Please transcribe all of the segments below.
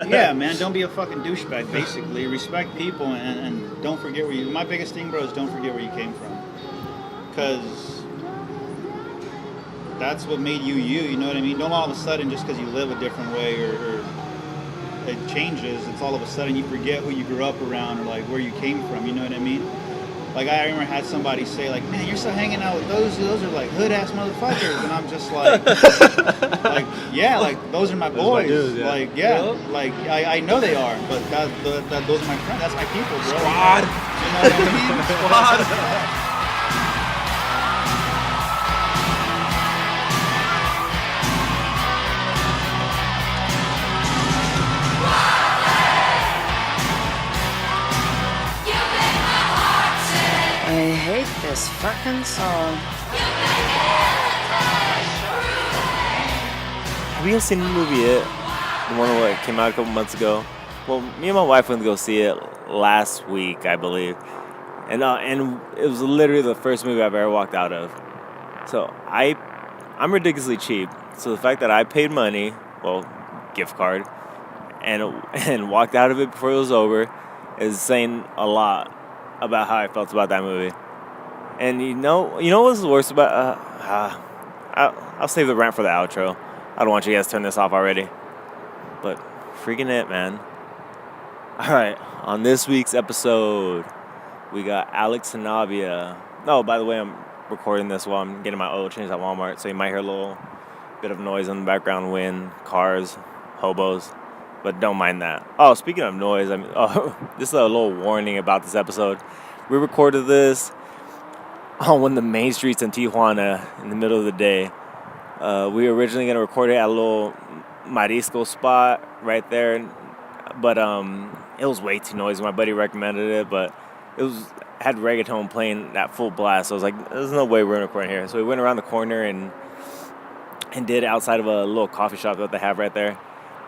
Yeah, man, don't be a fucking douchebag, basically. Respect people and don't forget where you... My biggest thing, bro, is don't forget where you came from. Because that's what made you, you know what I mean? Don't all of a sudden, just because you live a different way or it changes, it's all of a sudden you forget who you grew up around or, like, where you came from, you know what I mean? Like, I remember had somebody say, like, man, you're still hanging out with those are, like, hood-ass motherfuckers. And I'm just like, yeah, like, those are my boys. Dudes, yeah. Like, like, I know they are, but those are my friends. That's my people, bro. Squad. You know what I mean? Squad. I hate this fucking song. Have you guys seen the movie It? The one that came out a couple months ago? Well, me and my wife went to go see it last week, I believe. And it was literally the first movie I've ever walked out of. So I'm ridiculously cheap. So the fact that I paid money, well, gift card, and walked out of it before it was over is saying a lot about how I felt about that movie. And you know what's the worst about I'll save the rant for the outro. I don't want you guys to turn this off already. But freaking it, man. Alright, on this week's episode, we got Alex Sanabia. No, by the way, I'm recording this while I'm getting my oil changed at Walmart, so you might hear a little bit of noise in the background, wind, cars, hobos. But don't mind that. Oh, speaking of noise, this is a little warning about this episode. We recorded this on one of the main streets in Tijuana in the middle of the day. We were originally going to record it at a little marisco spot right there. But it was way too noisy. My buddy recommended it, but had reggaeton playing at full blast. So I was like, there's no way we're going to record here. So we went around the corner and did it outside of a little coffee shop that they have right there.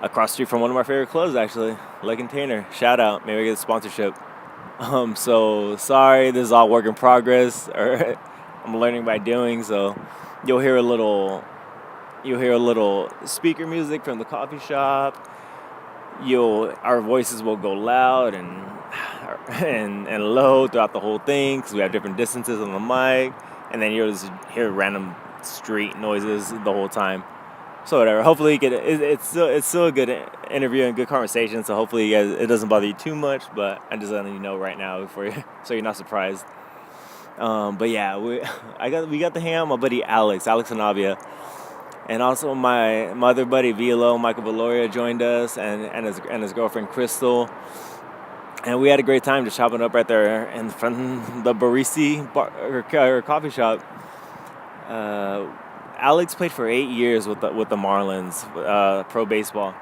Across the street from one of my favorite clubs, actually, Leg Container. Shout out, maybe I get a sponsorship. So sorry, this is all work in progress, or I'm learning by doing. So you'll hear a little speaker music from the coffee shop. Our voices will go loud and low throughout the whole thing because we have different distances on the mic, and then you'll just hear random street noises the whole time. So whatever. Hopefully, it's still a good interview and good conversation. So hopefully, you guys, it doesn't bother you too much. But I'm just letting you know right now so you're not surprised. But yeah, we got to hang out with my buddy Alex Sanabia, and also my other buddy Vilo, Michael Valoria joined us, and his girlfriend Crystal, and we had a great time just chopping up right there in front of the Barisi bar or coffee shop. Alex played for 8 years with the Marlins, pro baseball,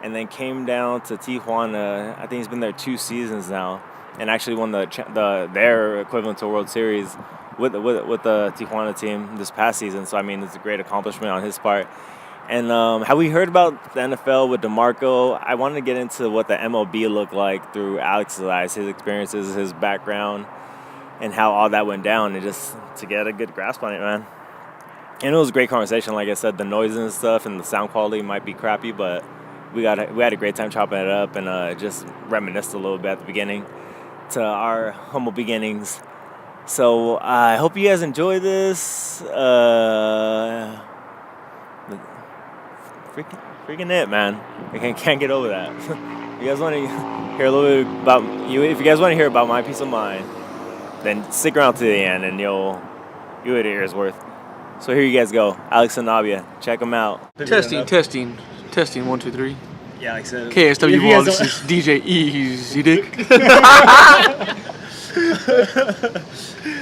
and then came down to Tijuana. I think he's been there 2 seasons now, and actually won their equivalent to a World Series with the Tijuana team this past season. So I mean, it's a great accomplishment on his part. And have we heard about the NFL with DeMarco? I wanted to get into what the MLB looked like through Alex's eyes, his experiences, his background, and how all that went down, and just to get a good grasp on it, man. And it was a great conversation. Like I said, the noise and stuff and the sound quality might be crappy, but we had a great time chopping it up and just reminisced a little bit at the beginning to our humble beginnings. So I hope you guys enjoy this. Freaking it, man! I can't get over that. If you guys want to hear a little bit about you, if you guys want to hear about my peace of mind, then stick around to the end, and you'll get your ears worth. So here you guys go. Alex Sanabia. Check him out. Testing. 1, 2, 3. Yeah, like I said. KSW Ball, this is DJ Easy Dick.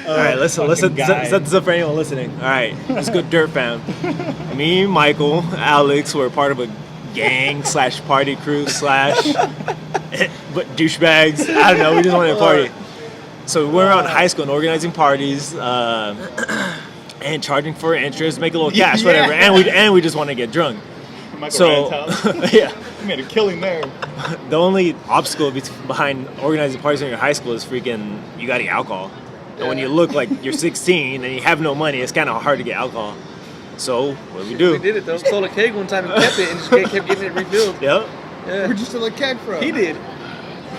All right, listen. Set this up for anyone listening. All right, let's go Dirt Fam. Me, Michael, Alex, we're part of a gang / party crew / but douchebags. I don't know. We just wanted to party. So we went around high school and organizing parties. And charging for entrance, make a little cash, whatever, and we just want to get drunk. So, yeah, we made a killing there. The only obstacle behind organizing parties in your high school is freaking you got to get alcohol. And when you look like you're 16 and you have no money, it's kind of hard to get alcohol. So what do we do? We did it though. Stole a keg one time and kept it and just kept getting it refilled. Yep. Yeah. Where'd you steal a keg from? He did.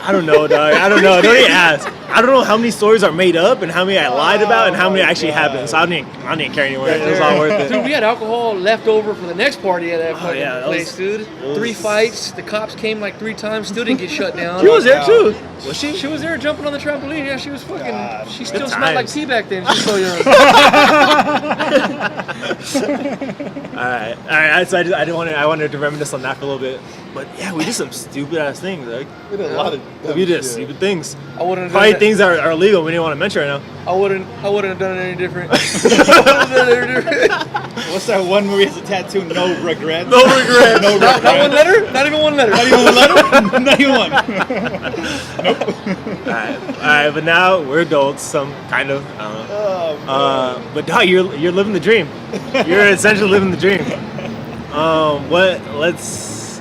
I don't know, dog. I don't know. Don't even ask. I don't know how many stories are made up and how many I lied about and how many actually happened. So I didn't care anywhere. It was all worth it. Dude, we had alcohol left over for the next party at that fucking that place, dude. was- 3 fights. The cops came like 3 times. Still didn't get shut down. She was there too. Was she? She was there jumping on the trampoline. Yeah, she was fucking. God, She still good smelled like times. tea back then. She's so young. All right. So I wanted to reminisce on that for a little bit. But yeah, we did some stupid ass things. Like, We did a lot of we did shit. stupid things. I wouldn't have Probably done things that are illegal we didn't want to mention right now. I wouldn't have done it any different. What's that one where he has a tattoo? No regrets. No regrets. No Not regrets. one letter. Not even one letter. Not even one letter? Not even one. All right, but now we're adults, some kind of. I don't know. But dog, you're living the dream. You're essentially living the dream. Let's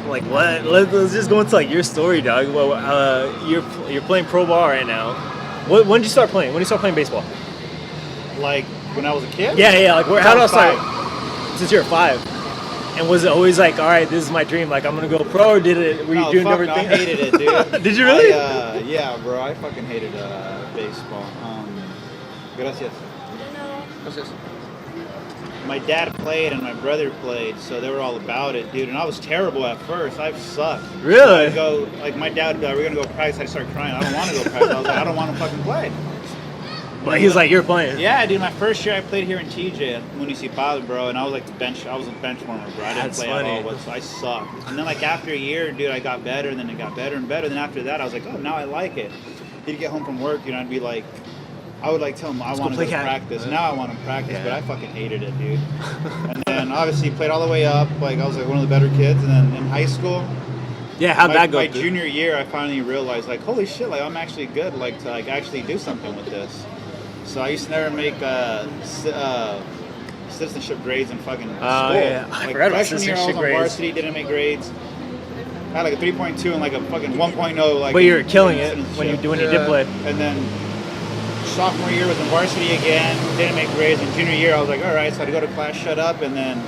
just go into like your story, dog. Well, you're playing pro ball right now. When did you start playing? When did you start playing baseball? Like when I was a kid? Yeah. Like how did I start? 5. Since you're 5. And was it always like, all right, this is my dream, like I'm gonna go pro, or were you doing fuck different no, things? I hated it, dude. Did you really? Yeah, bro. I fucking hated baseball. Gracias. What's this? My dad played and my brother played, so they were all about it, dude. And I was terrible at first. I sucked. Really? I'd go, like my dad, we're gonna go practice. I'd start crying. I don't want to go practice. I was like, I don't want to fucking play. But he's like, you're playing. Yeah, dude. My first year I played here in TJ at Municipal, bro, and I was like the bench. I was a bench warmer, bro. I didn't That's play funny. at all. But I sucked. And then like after a year, dude, I got better, and then it got better and better. Then after that, I was like, oh, now I like it. He'd get home from work, I'd be like, I would like tell him I want to play go cat. practice. Now I want to practice, Yeah. but I fucking hated it, dude. And then obviously played all the way up. Like I was like one of the better kids. And then in high school, Yeah, how'd that go? my dude? junior year, I finally realized like, holy shit, like I'm actually good, like to like actually do something with this. So I used to never make citizenship grades in fucking school. Yeah. I Like forgot about freshman year, I was citizenship on grades. varsity, didn't make grades. I had like a 3.2 and like a fucking 1.0. Like, But you were killing in it when citizenship. you did play. And then sophomore year was in varsity again, didn't make grades. And junior year, I was like, all right, so I had to go to class, shut up. And then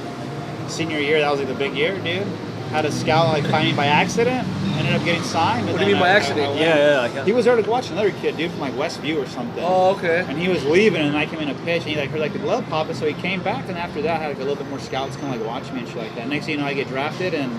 senior year, that was like the big year, dude. Had a scout like find me by accident, ended up getting signed. What do you mean by accident? went. Yeah. He was there to watch another kid, dude, from like Westview or something. Oh, okay. And he was leaving, and I came in a pitch, and he like heard like the glove popping, so he came back. And after that, I had like a little bit more scouts kind of like watch me and shit like that. Next thing you know, I get drafted, and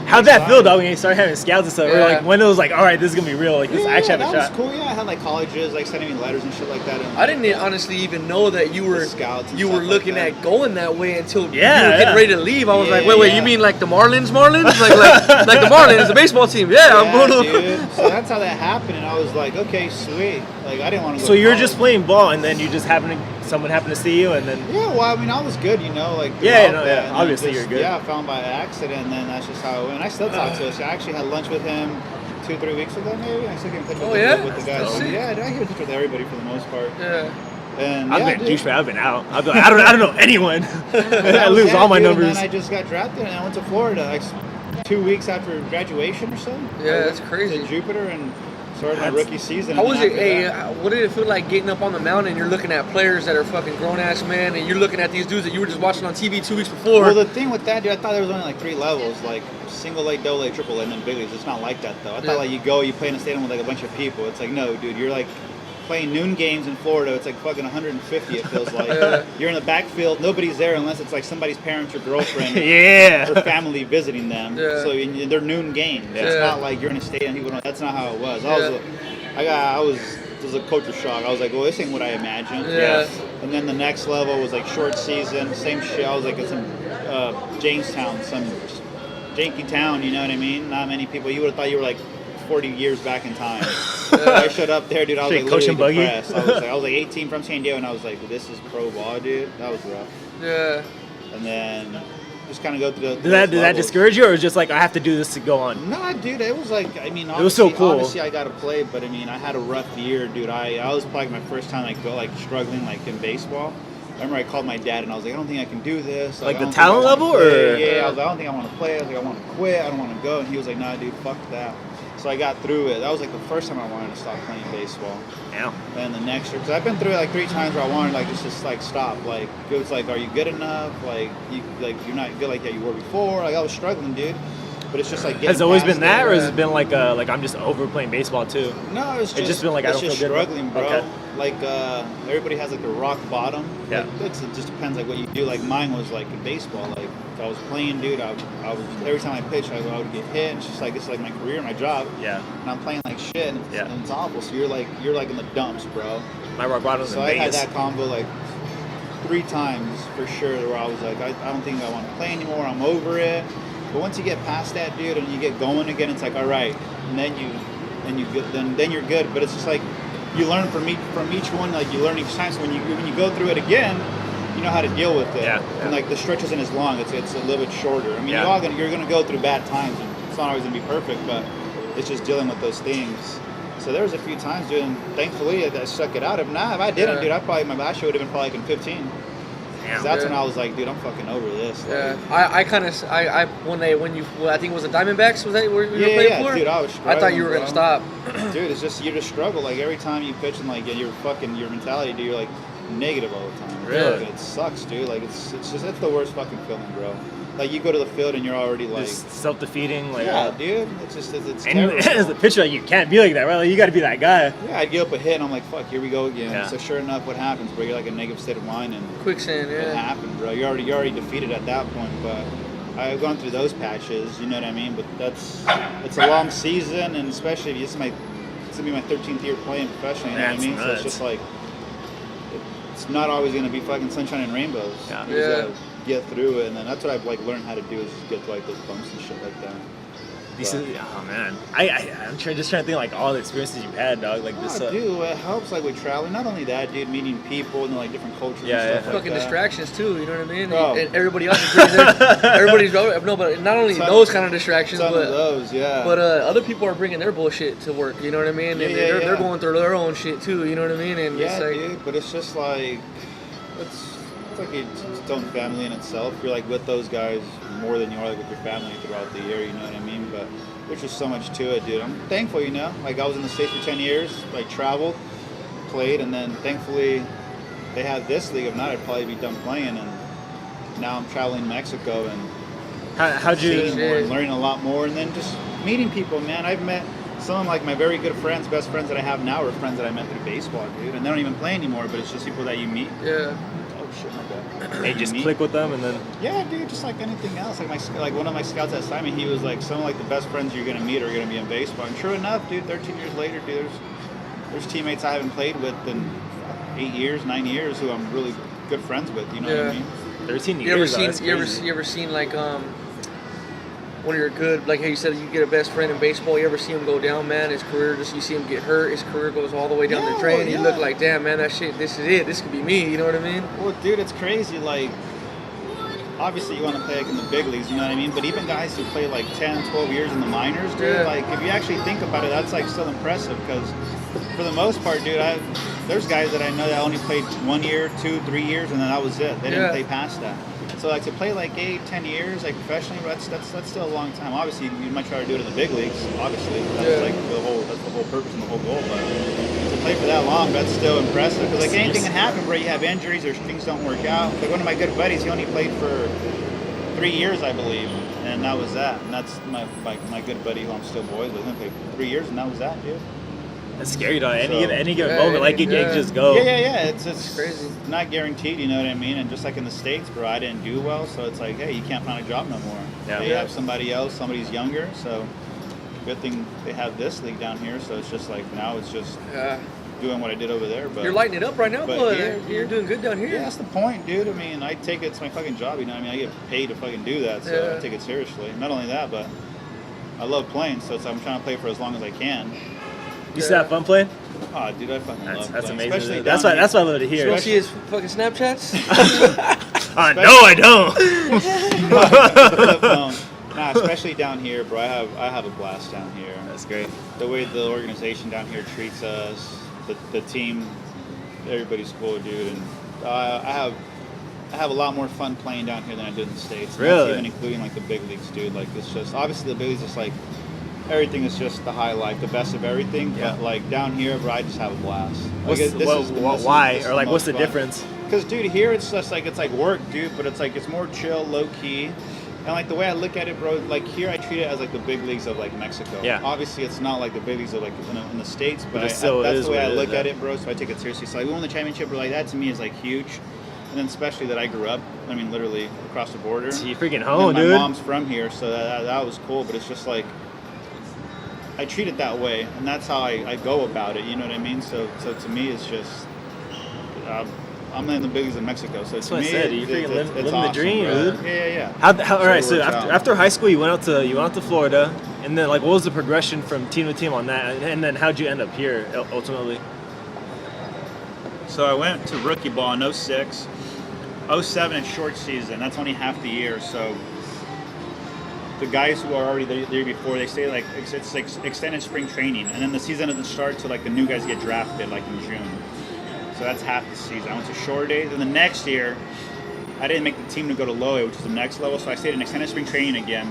How'd that feel, though, when you started having scouts and stuff? Or, Yeah. like, when it was like, all right, this is going to be real. Like, this actually have a that shot. was cool. Yeah, I had like colleges like sending me letters and shit like that. And, I didn't honestly even know that you were Scouts and you were stuff like looking that. at going that way until you Yeah, were getting yeah. ready to leave. I was like, Yeah, wait, yeah. you mean like the Marlins? Like the Marlins, the baseball team? Yeah, I'm yeah, going to. dude. So that's how that happened, and I was like, okay, sweet. Like I didn't want to. So you were just playing ball, and then you just someone happened to see you, and then. Yeah, well, I mean, I was good, like. Yeah, throughout no, that, yeah, and obviously just, you're good. Yeah, I found by accident, and then that's just how it went. I still talk to us. I actually had lunch with him 2-3 weeks ago, maybe. I still get in touch with, Oh, yeah? with the guys. That's sick. Yeah, I get in touch with everybody for the most part. Yeah. And I've yeah, been a dude. douchebag. I've been out. I don't know anyone. I was lose it, all my dude, numbers. And then I just got drafted, and I went to Florida like 2 weeks after graduation or so. Yeah, I that's went crazy. To Jupiter and started my That's- rookie season. How and was then it? after Hey, that- what did it feel like getting up on the mountain and you're looking at players that are fucking grown ass men, and you're looking at these dudes that you were just watching on TV 2 weeks before? Well, the thing with that, dude, I thought there was only like 3 levels, like single A, double A, triple A, and then big leagues. It's not like that though. I thought like you play in a stadium with like a bunch of people. It's like no, dude, you're like playing noon games in Florida. It's like fucking 150. It feels like you're in the backfield. Nobody's there unless it's like somebody's parents or girlfriend Yeah. or family visiting them. Yeah. So they're noon games. It's Yeah. not like you're in a stadium. People don't. That's not how it was. It was a culture shock. I was like, well, this ain't what I imagined. Yeah. And then the next level was like short season, same shit. I was like at some Jamestown, some janky town, you know what I mean? Not many people. You would have thought you were like 40 years back in time. I showed up there, dude. I was Straight like coaching literally buggy? depressed. I was like 18 from San Diego, and I was like, this is pro ball, dude. That was rough. Yeah. And then just kind of go through the. Did that discourage you, or was it just like, I have to do this to go on? No, dude, it was like, I mean, was so cool. Obviously, I got to play, but I mean, I had a rough year, dude. I was probably my first time struggling like in baseball. I remember I called my dad and I was like, I don't think I can do this. Like I the don't think I talent wanna level, play. or? Yeah, I was like, I don't think I want to play. I was like, I want to quit. I don't want to go. And he was like, nah, dude, fuck that. So I got through it. That was like the first time I wanted to stop playing baseball. Yeah. And the next year, because I've been through it like 3 times where I wanted like just like stop. Like it was like, are you good enough? Like you're not good like you were before. Like I was struggling, dude. But it's just like Has it always been past that, it. or has it been like I'm just overplaying baseball too? No, it's just been like, I don't just feel good. struggling, bro. Okay. Like everybody has like a rock bottom. Yeah. Like, it just depends like what you do. Like mine was like in baseball. Like if I was playing, dude, I was every time I pitched, I would get hit. And it's like my career, my job. Yeah. And I'm playing like shit, and it's awful. So you're like in the dumps, bro. My rock bottom's So in I had Vegas. that combo like 3 times for sure, where I was like, I don't think I want to play anymore. I'm over it. But once you get past that, dude, and you get going again, it's like, all right, and then you're good. But it's just like you learn from each one, like you learn each time. So when you go through it again, you know how to deal with it. Yeah. And like the stretch isn't as long; it's a little bit shorter. I mean, Yeah. you're gonna go through bad times, and it's not always gonna be perfect, but it's just dealing with those things. So there was a few times, dude, and thankfully I stuck it out. If I didn't, dude, my last show would have been probably like in 15. Damn. That's when I was like, dude, I'm fucking over this. Yeah, Like, I I think it was the Diamondbacks. Was that where you were playing for? dude, I was I thought you were struggling, gonna bro. stop. Dude, it's just you just struggle. Like every time you pitch and like your mentality, dude, you're like negative all the time. Really? Like, it sucks, dude. Like it's the worst fucking feeling, bro. Like you go to the field and you're already like, Just self-defeating. Like, yeah, dude. It's And terrible. as a pitcher, like, you can't be like that, right? Like, you got to be that guy. Yeah, I'd get up a hit and I'm like, fuck, here we go again. Yeah. So sure enough, what happens, bro? You're like a negative state of mind and Quicksand, it yeah. happened, bro. You're already defeated at that point. But I've gone through those patches, you know what I mean? But it's a long season, and especially if it's gonna be my 13th year playing professionally, you know what I That's mean? So nuts. it's just like it's not always gonna be fucking sunshine and rainbows. Yeah. You just gotta get through it, and then that's what I've like learned how to do is just get to like those bumps and shit like that. Oh man, I'm just trying to think like all the experiences you've had, dog. Like this. Dude, it helps like with traveling. Not only that, dude, meeting people and like different cultures Yeah, and stuff like Fucking that. distractions too, you know what I mean? Oh. And everybody else is bringing everybody's no, but not only Ton- those kind of distractions, Some but of those, yeah. but other people are bringing their bullshit to work. You know what I mean? And they're going through their own shit too. You know what I mean? And yeah, it's like, dude, but it's just like it's like its own family in itself. You're like with those guys more than you are like with your family throughout the year. You know what I mean? But there's just so much to it, dude. I'm thankful, you know. Like I was in the States for 10 years, like traveled, played, and then thankfully they have this league. If not, I'd probably be done playing. And now I'm traveling Mexico and how'd you? seeing more and learning a lot more, and then just meeting people, man. I've met some of like my very good friends, best friends that I have now are friends that I met through baseball, dude. And they don't even play anymore, but it's just people that you meet. yeah. Oh shit, my bad. Hey, just Meet. click with them and then. Yeah, dude, just like anything else. Like one of my scouts at Simon, he was like, some of like the best friends you're gonna meet are gonna be in baseball. And true enough, dude, 13 years later, dude, there's teammates I haven't played with in 8 years, 9 years who I'm really good friends with. You know what I mean? 13 You ever years. seen? That's crazy. You ever seen like one of your good, like how you said, you get a best friend in baseball. You ever see him go down, man? His career, just you see him get hurt. His career goes all the way down the drain. You look like, damn, man, that shit. This is it. This could be me. You know what I mean? Well, dude, it's crazy. Like, obviously you want to play like in the big leagues, you know what I mean? But even guys who play like 10, 12 years in the minors, dude, Yeah. like if you actually think about it, that's like still impressive because for the most part, dude, there's guys that I know that only played 1 year, 2, 3 years, and then that was it. They didn't Yeah. play past that. So like to play like 8, 10 years, like professionally, that's still a long time. Obviously, you might try to do it in the big leagues. Obviously, that's like that's the whole purpose and the whole goal. But to play for that long, that's still impressive. Because like anything can happen, bro. You have injuries or things don't work out. Like one of my good buddies, he only played for 3 years, I believe, and that was that. And that's my good buddy who I'm still boys with. He played 3 years, and that was that, dude. That's scary, dog. So- Any given Yeah, moment, like it yeah. can just go. Yeah. It's crazy. not guaranteed, you know what I mean? And just like in the States, bro, I didn't do well, so it's like, hey, you can't find a job no more. Yeah. They Yeah. have somebody else, somebody's younger, so good thing they have this league down here. So it's just like now it's just Yeah. doing what I did over there. But You're lighting it up right now, but but here- you're doing good down here. yeah, that's the point, dude. I mean, I take it's my fucking job, you know what I mean? I get paid to fucking do that, so Yeah. I take it seriously. Not only that, but I love playing, so I'm trying to play for as long as I can. You still have fun playing? Oh, dude, I fucking That's love playing. amazing. Especially That's down why I love to You hear. want to see his fucking Snapchats? No, I don't. Nah, especially down here, bro. I have a blast down here. That's great. The way the organization down here treats us, the team, everybody's cool, dude. And I have a lot more fun playing down here than I did in the States. And that's Really? even including like the big leagues, dude. Like it's just obviously the big leagues is like everything is just the highlight, the best of everything. Yeah. But like down here, bro, I just have a blast. Like, Why? Or like, what's the difference? Because dude, here it's just like it's like work, dude. But it's like it's more chill, low key. And like the way I look at it, bro, like here I treat it as like the big leagues of like Mexico. Yeah. Obviously, it's not like the big leagues of like in the States, but it still that's is the way what I it is, look yeah. at it, bro. So I take it seriously. So like we won the championship, but like that to me is like huge. And then especially that I grew up, I mean, literally across the border. You freaking And home, my dude. mom's from here, so that was cool. But it's just like I treat it that way, and that's how I go about it. You know what I mean? So to me, it's just I'm in the big leagues of Mexico. So That's to what I me, said. You freaking living the awesome, dream, bro. dude. Yeah. How, all right, So so it works out. after high school, you went out to Florida, and then like, what was the progression from team to team on that, and then how'd you end up here ultimately? So I went to rookie ball in 06. 07 is short season. That's only half the year. So the guys who are already there the year before, they say like it's like extended spring training, and then the season doesn't start till like the new guys get drafted like in June. So that's half the season. I went to short days, and the next year I didn't make the team to go to low A, which is the next level. So I stayed in extended spring training again.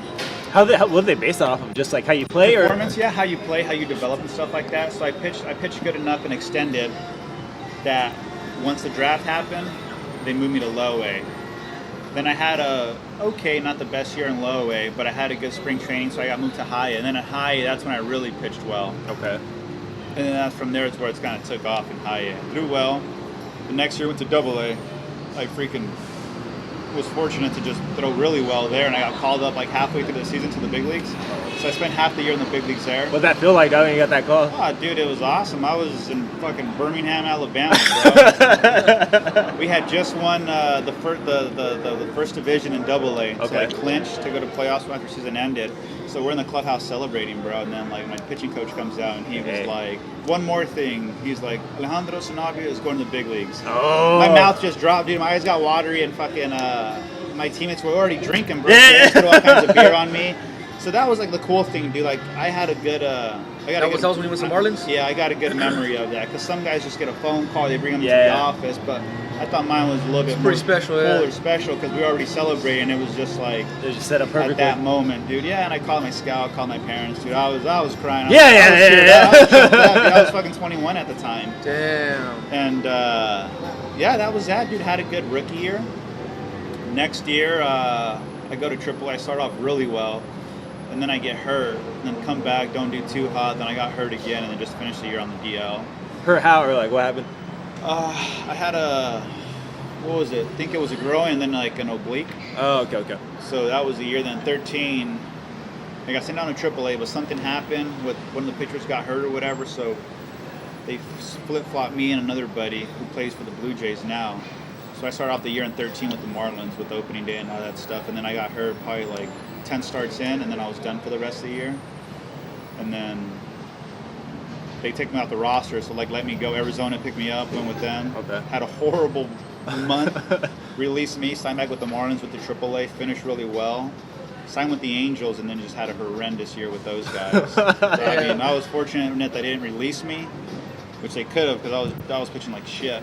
What did they base that off of? Just like how you play, or Performance, yeah, how you play, how you develop, and stuff like that. So I pitched good enough and extended that once the draft happened, they moved me to low A. Then I had not the best year in low A, but I had a good spring training, so I got moved to high A. And then at high A, that's when I really pitched well. okay? And then that's from there, it's where it's kind of took off in high A. Threw well. The next year went to double A. I freaking was fortunate to just throw really well there, and I got called up like halfway through the season to the big leagues. So I spent half the year in the big leagues there. What'd that feel like when you got that call? Oh, dude, it was awesome. I was in fucking Birmingham, Alabama, bro. We had just won the first division in Double A, so Okay. I clinched to go to playoffs after season ended. So we're in the clubhouse celebrating, bro. And then like my pitching coach comes out and he was like, "One more thing." He's like, "Alejandro Sanabia is going to the big leagues." Oh, My mouth just dropped, dude. My eyes got watery, and fucking my teammates were already drinking, bro. Yeah. So they threw all kinds of beer on me. So that was like the cool thing, dude. Like I had a good. That was when you went to Marlins? Yeah, I got a good memory of that because some guys just get a phone call, they bring them to the Yeah. office, but I thought mine was a little bit pretty more special, cool yeah. or special because we were already celebrating. It was just like they just set up at perfectly. that moment, dude. Yeah, and I called my scout, called my parents, dude. I was crying. I Yeah, was yeah, teared yeah. up. I was choked up, dude. I was fucking 21 at the time. Damn. And yeah, that was that, dude. Had a good rookie year. Next year, I go to AAA. I start off really well, and then I get hurt, and then come back, don't do too hot. Then I got hurt again, and then just finished the year on the DL. Her how or like what happened? I had what was it? I think it was a groin and then like an oblique. Oh, okay. So that was the year. Then 13, I got sent down to AAA, but something happened with one of the pitchers got hurt or whatever. So they flip-flopped me and another buddy who plays for the Blue Jays now. So I started off the year in 13 with the Marlins with opening day and all that stuff. And then I got hurt probably like 10 starts in, and then I was done for the rest of the year. And then they took me off the roster, so like let me go. Arizona picked me up, went with them. Okay. Had a horrible month. Released me, signed back with the Marlins with the AAA, finished really well. Signed with the Angels, and then just had a horrendous year with those guys. So, I mean, I was fortunate that they didn't release me, which they could have because I was pitching like shit.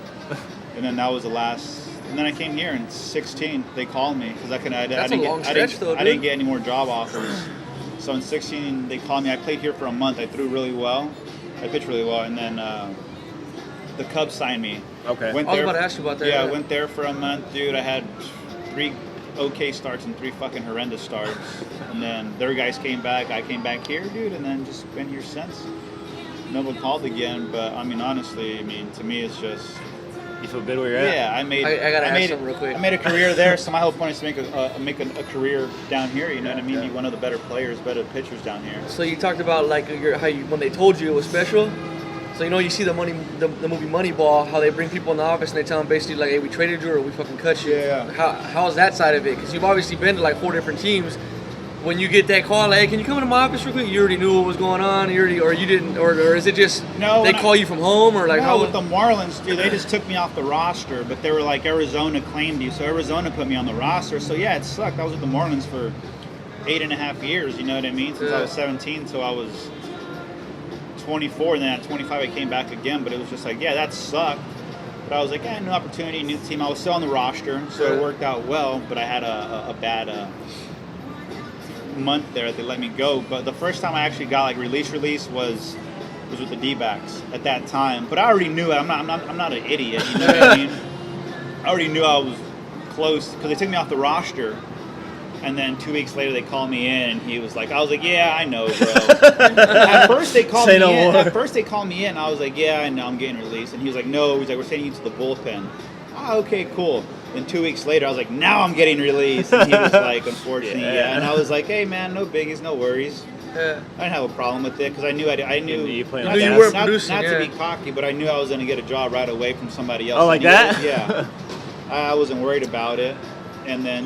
And then that was the last. And then I came here in 16. They called me because I didn't get any more job offers. So in 16, they called me. I played here for a month. I threw really well. I pitched really well, and then the Cubs signed me. Okay. I was about to ask you about that. Yeah, I went there for a month, dude. I had 3 okay starts and 3 fucking horrendous starts. And then their guys came back. I came back here, dude, and then just been here since. No one called again, but I mean, honestly, to me, it's just. You feel good where you're at? Yeah, I gotta ask something real quick. I made a career there, so my whole point is to make a career down here. You know what I mean? Be one of the better players, better pitchers down here. So you talked about like when they told you it was special. So you see the movie Moneyball, how they bring people in the office and they tell them basically like, hey, we traded you or we fucking cut you. Yeah. How's that side of it? Because you've obviously been to like 4 different teams. When you get that call, like, hey, can you come into my office real quick? You already knew what was going on, or you didn't, or is it just they call you from home, or like no, with the Marlins, dude, they just took me off the roster, but they were like Arizona claimed you, so Arizona put me on the roster. So yeah, it sucked. I was with the Marlins for 8.5 years. You know what I mean? Since I was 17 till I was 24, and then at 25 I came back again. But it was just like, yeah, that sucked. But I was like, new opportunity, new team. I was still on the roster, so it worked out well. But I had a bad month there that they let me go. But the first time I actually got like release was with the D-backs at that time. But I already knew it. I'm not an idiot. You know what I mean? I already knew I was close because they took me off the roster. And then 2 weeks later, they called me in, and he was like, I was like, yeah, I know, bro. At first, they called Say me no in. more. At first, they called me in. I was like, yeah, I know, I'm getting released. And he was like, no. He's like, we're sending you to the bullpen. Ah, okay, cool. Then 2 weeks later, I was like, now I'm getting released. And he was like, unfortunately, yeah. And I was like, hey, man, no biggies, no worries. Yeah. I didn't have a problem with it because I knew I knew You play on not, gas. You not- weren't not- producing, not yeah. to be cocky, but I knew I was going to get a job right away from somebody else. Oh, like anyways. that? Yeah. I wasn't worried about it. And then,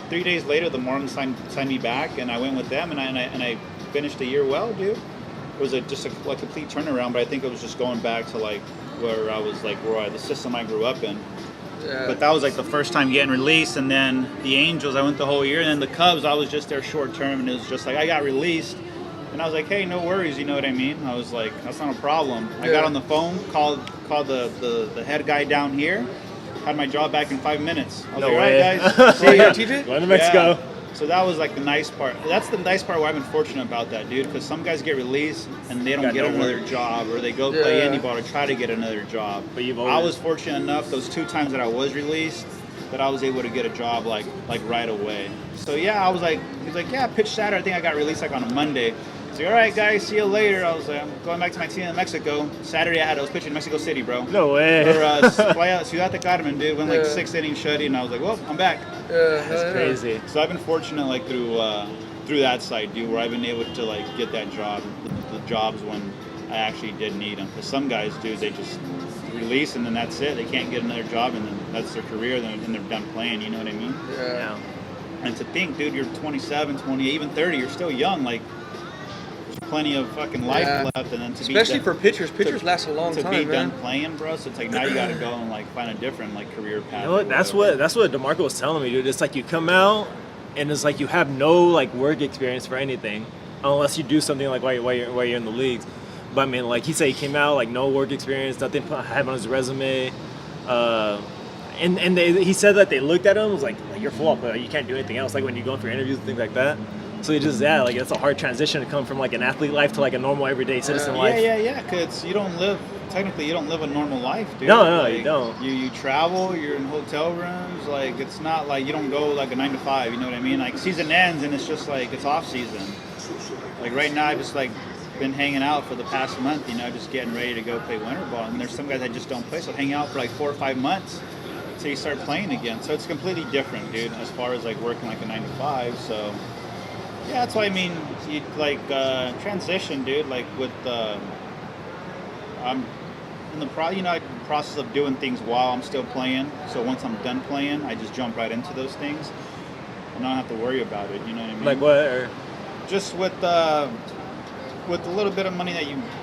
3 days later, the Marlins signed me back, and I went with them, and I finished the year well, dude. It was just a complete turnaround, but I think it was just going back to like where I was like the system I grew up in. Yeah. But that was like the first time getting released, and then the Angels, I went the whole year, and then the Cubs, I was just there short term, and it was just like I got released, and I was like, hey, no worries, you know what I mean? I was like, that's not a problem. I got on the phone, called the head guy down here, had my job back in 5 minutes. I was like, all right, guys, see ya. TJ? Going to Mexico. Yeah. So that was like the nice part. That's the nice part where I've been fortunate about that, dude, because some guys get released and they don't Got get no another work. job, or they go play Yeah. indie ball to try to get another job. But you've I always- was fortunate enough those 2 times that I was released that I was able to get a job like right away. So yeah, I was like, he's like, yeah, pitch Saturday. I think I got released like on a Monday. He's like, all right, guys, see you later. I was like, I'm going back to my team in Mexico. Saturday I was pitching in Mexico City, bro. No way. Or fly out Ciudad de Carmen, dude. Went like Yeah. 6 innings shutty, and I was like, well, I'm back. That's crazy. So I've been fortunate like through that side, dude, where I've been able to like get that job, the jobs when I actually did need them. Because some guys, dude, they just release and then that's it. They can't get another job, and then that's their career, and they're done playing. You know what I mean? Yeah. And to think, dude, you're 27, 28, even 30, you're still young. Like, there's plenty of fucking life Yeah. left, and then to Especially be for pitchers. Pitchers last a long to time, be man. done playing, bro. So it's like now you got to go and like find a different like career path. You know what? or That's whatever. what DeMarco was telling me, dude. It's like you come out and it's like you have no like work experience for anything, unless you do something like while you're in the leagues. But I mean, like he said, he came out like no work experience, nothing had on his resume. And he said that they looked at him and was like you're full up, but you can't do anything else. Like when you go in for interviews and things like that. So it just like it's a hard transition to come from like an athlete life to like a normal everyday citizen life. Yeah. Because you don't live a normal life, dude. No, like, you don't. You travel. You're in hotel rooms. Like it's not like you don't go like a 9 to 5. You know what I mean? Like season ends and it's just like it's off season. Like right now, I just like been hanging out for the past month. You know, just getting ready to go play winter ball. And there's some guys that just don't play, so hang out for like 4 or 5 months until you start playing again. So it's completely different, dude, as far as like working like a 9 to 5. So. Yeah, that's why I mean, you like transition, dude. Like with, I'm in the process of doing things while I'm still playing. So once I'm done playing, I just jump right into those things, and I don't have to worry about it. You know what I mean? Like what? Or, Just with the little bit of money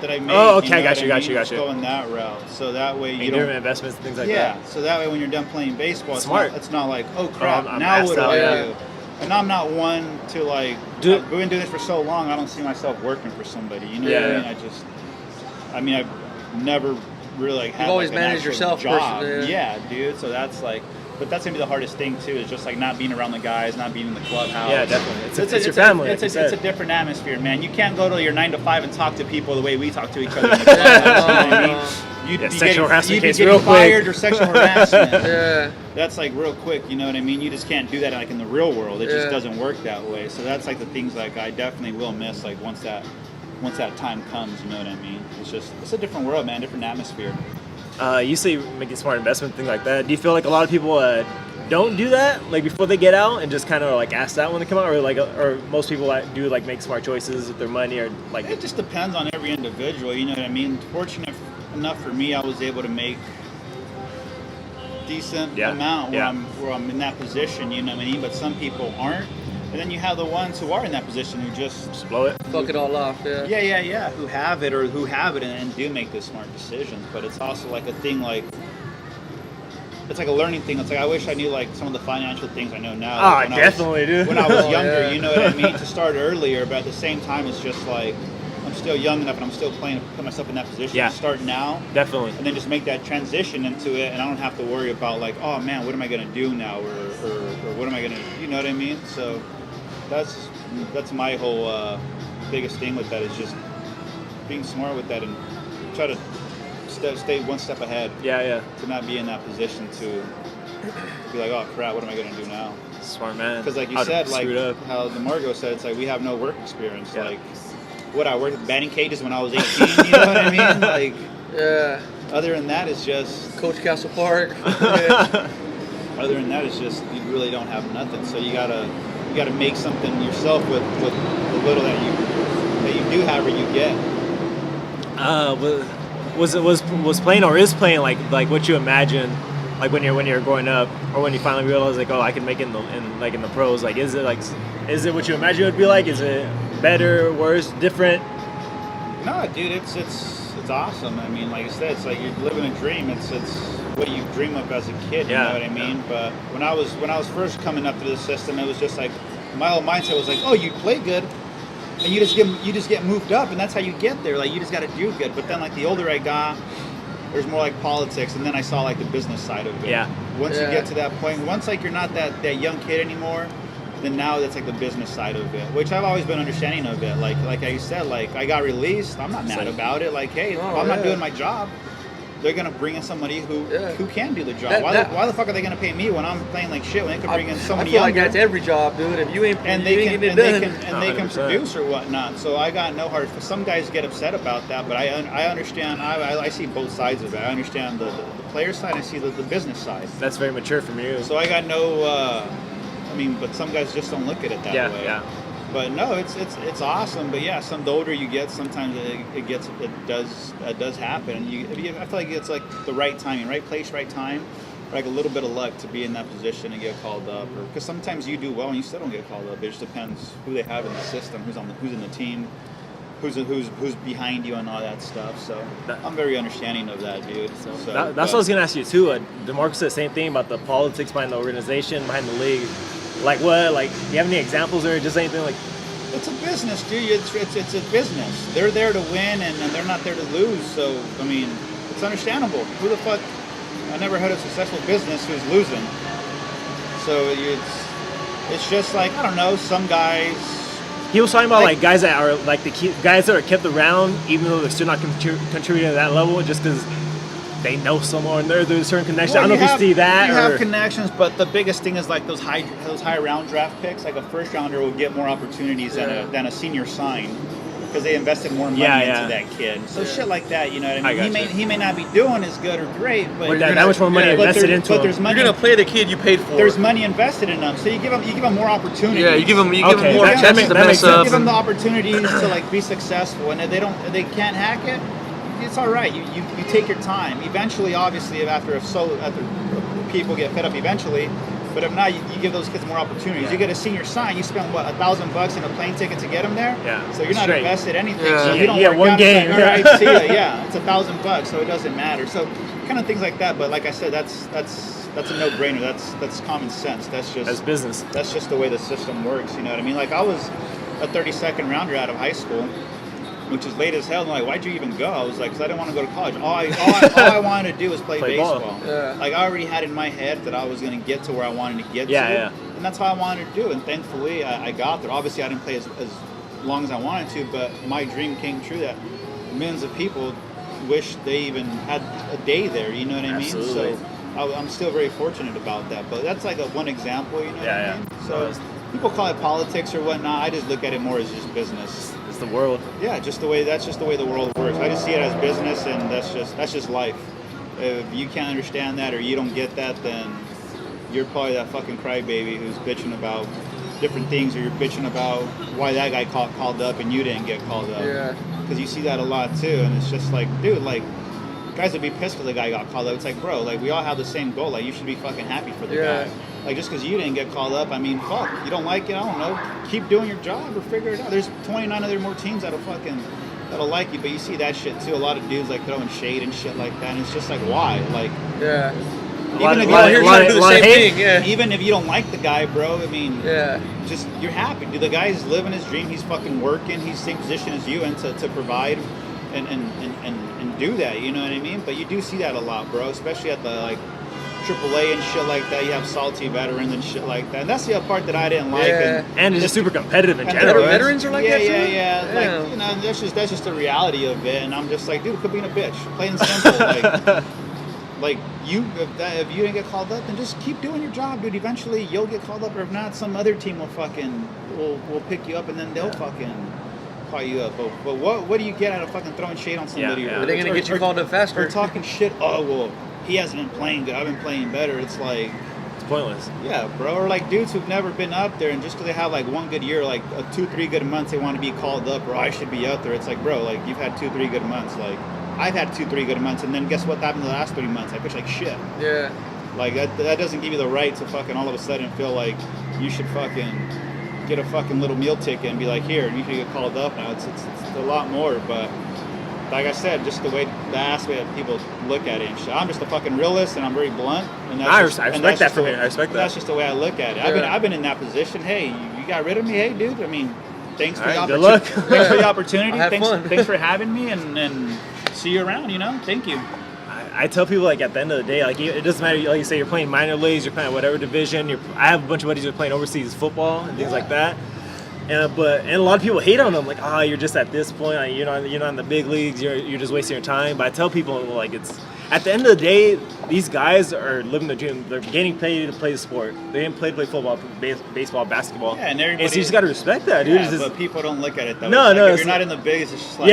that I made. Oh, okay, you know got what you, I got mean? you, got Just you. going that route, so that way you and don't. different investments and things like Yeah, that. so that way when you're done playing baseball, Smart. It's not like, oh crap, I'm now maxed what do out, I yeah. do? And I'm not one to like, Dude. I've been doing this for so long, I don't see myself working for somebody. You know Yeah. what I mean? I've never really like had always like, an managed actual yourself job. personally, Yeah, dude. So that's like, but that's gonna be the hardest thing too. Is just like not being around the guys, not being in the clubhouse. Yeah, definitely. It's your family. It's like you a said. different atmosphere, man. You can't go to your 9 to 5 and talk to people the way we talk to each other in the clubhouse. You know what I mean? You'd Yeah, be sexual harassment you'd be case getting real quick. fired or sexual harassment. Yeah. That's like real quick, you know what I mean? You just can't do that like in the real world. It just Yeah. doesn't work that way. So that's like the things like I definitely will miss like once that time comes, you know what I mean? It's a different world, man, different atmosphere. You say making smart investment, things like that. Do you feel like a lot of people don't do that, like before they get out, and just kind of like ask that when they come out, or most people do like make smart choices with their money, or like It just depends on every individual, you know what I mean? Fortunate enough for me, I was able to make decent amount where I'm in that position, you know what I mean? But some people aren't. And then you have the ones who are in that position who just blow it. Fuck it all off, yeah. Yeah, who have it and do make the smart decisions. But it's also like a thing like, it's like a learning thing. It's like I wish I knew like some of the financial things I know now. Oh, like, definitely, dude. When I was Oh, younger, yeah. you know what I mean? To start earlier, but at the same time, it's just like, I'm still young enough and I'm still playing to put myself in that position Yeah. to start now. Definitely. And then just make that transition into it, and I don't have to worry about like, oh man, what am I gonna do now, or what am I gonna, you know what I mean? So that's my whole biggest thing with that is just being smart with that and try to stay one step ahead. Yeah. To not be in that position to be like, oh crap, what am I gonna do now? Smart man. Because like you I'd said, have like screwed up. how the Margo said, it's like we have no work experience. Yeah. Like, what I worked at batting cages when I was 18. You know what I mean? Like, Yeah. other than that, it's just. Coach Castle Park. Yeah. Other than that, it's just you really don't have nothing. So you gotta make something yourself with the little that you do have or you get. Was playing or is playing like what you imagine, like when you're growing up, or when you finally realize like, oh, I can make it in the pros. Like, is it what you imagine it would be like? Is it better, worse, different? No, dude, it's awesome. I mean, like I said, it's like you're living a dream. It's what you dream of as a kid. You know what I mean? But when I was first coming up through the system, it was just like my whole mindset was like, oh, you play good, and you just get moved up, and that's how you get there. Like you just got to do good. But then like the older I got, there's more like politics, and then I saw like the business side of it. Yeah. Once you get to that point, once like you're not that young kid anymore, then now that's like the business side of it, which I've always been understanding of it. Like I said, like I got released. I'm not mad about it. Like, hey, if I'm not doing my job, they're gonna bring in somebody who can do the job. Why the fuck are they gonna pay me when I'm playing like shit when they could bring in somebody younger? I feel like that's every job, dude. If you ain't they can 100%. produce or whatnot. So I got no heart. Some guys get upset about that, but I understand. I see both sides of it. I understand the player side. I see the business side. That's very mature from you. So I got no. But some guys just don't look at it that way. Yeah. But no, it's awesome. But yeah, the older you get, sometimes it does happen. And I feel like it's like the right timing, right place, right time, like a little bit of luck to be in that position and get called up. Or because sometimes you do well and you still don't get called up. It just depends who they have in the system, who's in the team, who's behind you and all that stuff. So I'm very understanding of that, dude. So that's what I was gonna ask you too. DeMarco said the same thing about the politics behind the organization, behind the league. Like what? Like, do you have any examples or just anything like? It's a business, dude. It's a business. They're there to win, and they're not there to lose. So I mean, it's understandable. Who the fuck? I never heard of a successful business who's losing. So it's just like, I don't know, some guys. He was talking about like guys that are like guys that are kept around even though they're still not contributing at that level just because they know someone, there's a certain connection. Well, I don't know if you see that. You have connections, but the biggest thing is like those high round draft picks. Like a first rounder will get more opportunities than a senior sign because they invested more money into that kid. So shit like that, you know what I mean? He may not be doing as good or great, but that much more money invested into him. You're gonna play the kid you paid for. There's money invested in them, so you give them more opportunities. Yeah, you give them more chances to mess You up. give them the opportunities to like be successful, and if they can't hack it, it's all right. You take your time. Eventually, obviously, after people get fed up eventually, but if not, you give those kids more opportunities. Yeah. You get a senior sign, you spend what, $1,000 in a plane ticket to get them there. Yeah. So you're not invested anything. Yeah. So you don't work one out, game. All right, see ya. Yeah, it's $1,000, so it doesn't matter. So kind of things like that. But like I said, that's a no-brainer. That's common sense. That's business. That's just the way the system works. You know what I mean? Like I was a 32nd rounder out of high school, which is late as hell. And like, why'd you even go? I was like, because I didn't want to go to college. All I wanted to do was play baseball. Yeah. Like I already had in my head that I was going to get to where I wanted to get to. Yeah. And that's how I wanted to do. And thankfully, I got there. Obviously, I didn't play as long as I wanted to, but my dream came true that millions of people wish they even had a day there. You know what I mean? Absolutely. So I'm still very fortunate about that. But that's like one example. You know what I mean? So people call it politics or whatnot. I just look at it more as just business. The world. Yeah, that's just the way the world works. I just see it as business, and that's just life. If you can't understand that or you don't get that, then you're probably that fucking crybaby who's bitching about different things, or you're bitching about why that guy called up and you didn't get called up. Yeah. Because you see that a lot too, and it's just like, dude, like guys would be pissed because the guy got called up. It's like, bro, like we all have the same goal. Like you should be fucking happy for the guy. Like just because you didn't get called up, I mean, fuck, you don't like it, I don't know, keep doing your job or figure it out. There's 29 other more teams that'll like you, but you see that shit too. A lot of dudes like throwing shade and shit like that, and it's just like, why? Like, even if you don't like the guy, bro, I mean, just you're happy. Dude, the guy's living his dream. He's fucking working. He's the same position as you, and to provide and do that. You know what I mean? But you do see that a lot, bro, especially at the like AAA and shit like that. You have salty veterans and shit like that. And that's the part that I didn't like. And it's just super competitive in general. Veterans are like that too? Yeah. Like, you know, that's just the reality of it. And I'm just like, dude, quit being a bitch. Plain and simple. Like, like if you didn't get called up, then just keep doing your job, dude. Eventually you'll get called up, or if not, some other team will pick you up, and then they'll fucking call you up. But what do you get out of fucking throwing shade on somebody? Yeah. Are they gonna get you called up faster? Or talking shit. Oh well, he hasn't been playing good. I've been playing better. It's like, It's pointless. yeah, bro. Or like dudes who've never been up there, and just because they have like one good year, like 2-3 good months, they want to be called up, or I should be out there. It's like, bro, like you've had 2-3 good months. Like I've had 2-3 good months, and then guess what happened the last 3 months? I pitched like shit. Yeah. Like that doesn't give you the right to fucking all of a sudden feel like you should fucking get a fucking little meal ticket and be like, here, you can get called up now. It's a lot more, but like I said, just the aspect that people look at it and shit. I'm just a fucking realist, and I'm very blunt. And I respect that from you. I respect that. That's just the way I look at it. Yeah. I've been in that position. Hey, you got rid of me. Hey, dude. I mean, thanks for All the right, good luck. Thanks for the opportunity. Have fun. Thanks for having me, and see you around. You know, thank you. I tell people, like, at the end of the day, like, it doesn't matter, like you say, you're playing minor leagues, you're playing whatever division. I have a bunch of buddies who are playing overseas football and things like that. And a lot of people hate on them, like, oh, you're just at this point, like, you're not in the big leagues, you're just wasting your time. But I tell people, like, it's at the end of the day, these guys are living the dream. They're getting paid to play the sport. They didn't play play baseball, basketball. Yeah, and everybody. So you just got to respect that, dude. Yeah, It's just, but people don't look at it that No, way. no, If it's you're not like- in the bigs, it's just like,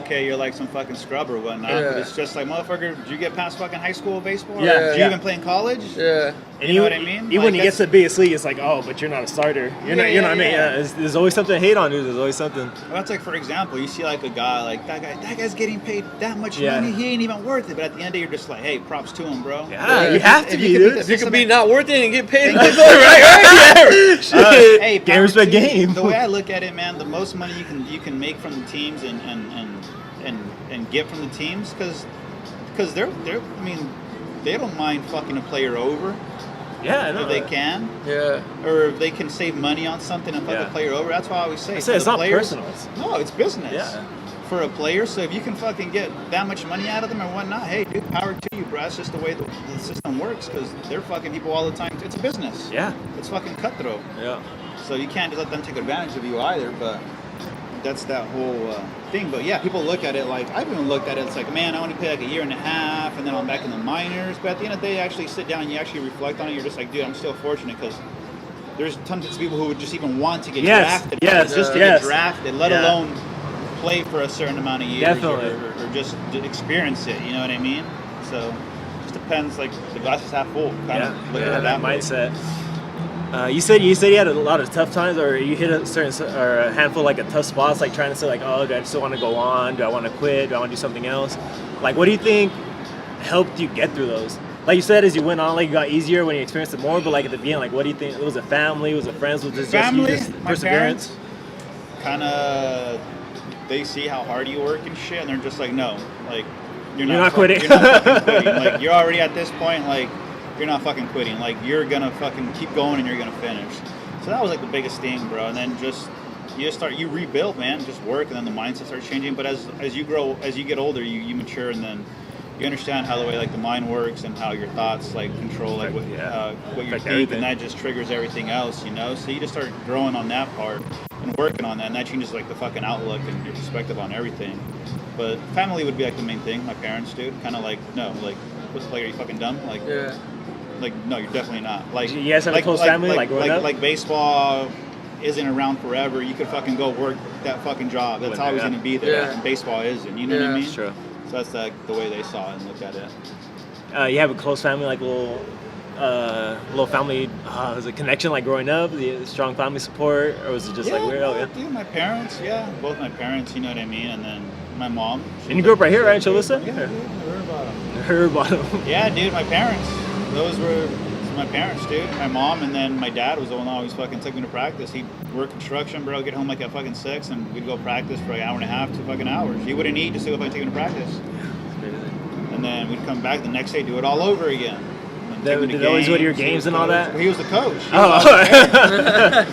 okay, you're like some fucking scrub or whatnot. Yeah. But it's just like, motherfucker, did you get past fucking high school baseball? Yeah, Did you yeah. even play in college? Yeah. and You know what I mean? Even Like, when you get that's- to the biggest league, it's like, oh, but you're not a starter. You're not. You know what I mean? yeah. There's always something to hate on, dude. There's always something. Well, that's like, for example, you see like a guy, like that guy's getting paid that much Yeah. money, he ain't even worth it. But at the end of the day, you're just like, hey, props to him, bro. Yeah, If you have to if be, could dude. the- You could be not worth it and get paid. Thank you. Hey, Game power respect to you. game. The way I look at it, man, the most money you can make from the teams and get from the teams, because they're I mean, they don't mind fucking a player over Yeah, I know. if they can, Yeah. or if they can save money on something and fuck Yeah. a player over. That's why I always say. I for say it's the not players- personal. No, it's business. Yeah. For a player, so if you can fucking get that much money out of them or whatnot, hey, dude, power to you, bro. That's just the way the system works, because they're fucking people all the time. It's a business. Yeah. It's fucking cutthroat. Yeah. So you can't just let them take advantage of you either, but that's that whole thing. But yeah, people look at it like, I've even looked at it, it's like, man, I only play like a year and a half, and then I'm back in the minors. But at the end of the day, you actually sit down and you actually reflect on it, you're just like, dude, I'm still fortunate, because there's tons of people who would just even want to get drafted. Yes, Just to yes. get drafted, let Yeah. alone play for a certain amount of years. Definitely. Or just experience it, you know what I mean? So it just depends, like, the glass is half full, kind of look at it that way. mindset. You said you had a lot of tough times, or you hit a certain or a handful like of tough spots, like trying to say like, oh, do I still want to go on? Do I want to quit? Do I want to do something else? Like, what do you think helped you get through those? Like you said, as you went on, like it got easier when you experienced it more. But like at the beginning, like what do you think? Was it family? Was it friends? Was it just Family, you just my perseverance? kind of, they see how hard you work and shit, and they're just like, no, like, You're not quitting. You're not fucking quitting. Like, you're already at this point, like, you're not fucking quitting. Like, you're gonna fucking keep going and you're gonna finish. So that was like the biggest thing, bro. And then you rebuild, man. Just work, and then the mindset starts changing. But as you grow, as you get older, you mature, and then you understand how the way like the mind works and how your thoughts like control like what you Affect think, everything. and that just triggers everything else, you know. So you just start growing on that part and working on that, and that changes like the fucking outlook and your perspective on everything. But family would be like the main thing. My parents, dude, kind of like, no, like, what's like, are you fucking dumb? Like, Yeah. like, no, you're definitely not. Like, You guys have a close family, like growing up? like baseball isn't around forever. You could fucking go work that fucking job. That's always Yeah. going to be there. Yeah. And baseball isn't. You know what I Yeah. mean? That's true. So that's like the way they saw it and looked at it. You have a close family, like little family. Was it connection like growing up? The strong family support, or was it just like weird? Oh, yeah. Dude, my parents, both my parents. You know what I mean? And then my mom. And you grew up right here, right in Chalissa? Yeah, dude, I heard about 'em. Heard about them. Yeah, dude, my parents. Those were my parents, dude. My mom, and then my dad was the one that always fucking took me to practice. He'd work construction, bro, get home like at fucking 6, and we'd go practice for like an hour and a half, 2 fucking hours. He wouldn't eat just to go fucking take me to practice. And then we'd come back the next day, do it all over again. And take me to Did they always go to your games, games he and all was- that? He was the coach. He was Oh. always there.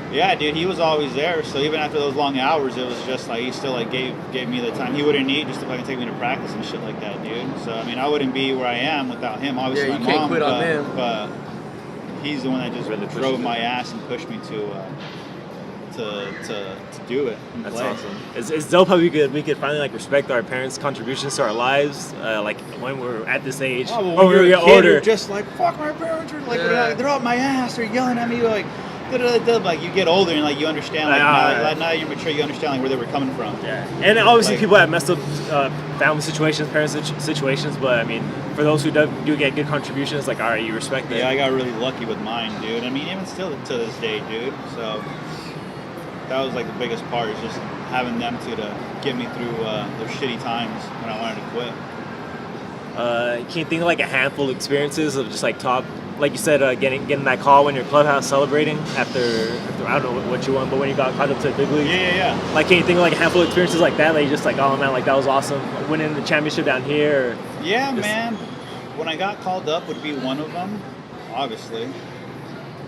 Yeah, dude, he was always there. So even after those long hours, it was just like he still like gave me the time. He wouldn't eat just to fucking take me to practice and shit like that, dude. So I mean, I wouldn't be where I am without him. Obviously, Yeah, you my can't mom, quit on but, them. but he's the one that just Really pushes drove it. my ass and pushed me to to do it. And That's play. awesome. It's dope how we could finally like respect our parents' contributions to our lives, like when we're at this age Oh, well, or when when we you're a get kid, older. you're just like, fuck my parents, or like they're up my ass, they're yelling at me, like. Like you get older and like you understand like now you're mature, you understand like where they were coming from. Yeah, and obviously Like- people have messed up family situations, parents situations, but I mean, for those who do get good contributions, like all right, you respect it. Yeah, I got really lucky with mine, dude. I mean, even still to this day, dude. So that was like the biggest part, is just having them to get me through those shitty times when I wanted to quit. Can you think of like a handful of experiences of just like top, like you said, getting that call when you're clubhouse celebrating after I don't know what you won, but when you got called up to the big leagues? Yeah. Like, can you think of like a handful of experiences like that? Like you just like, oh man, like that was awesome, winning the championship down here. Or Yeah, just- man. When I got called up would be one of them, obviously.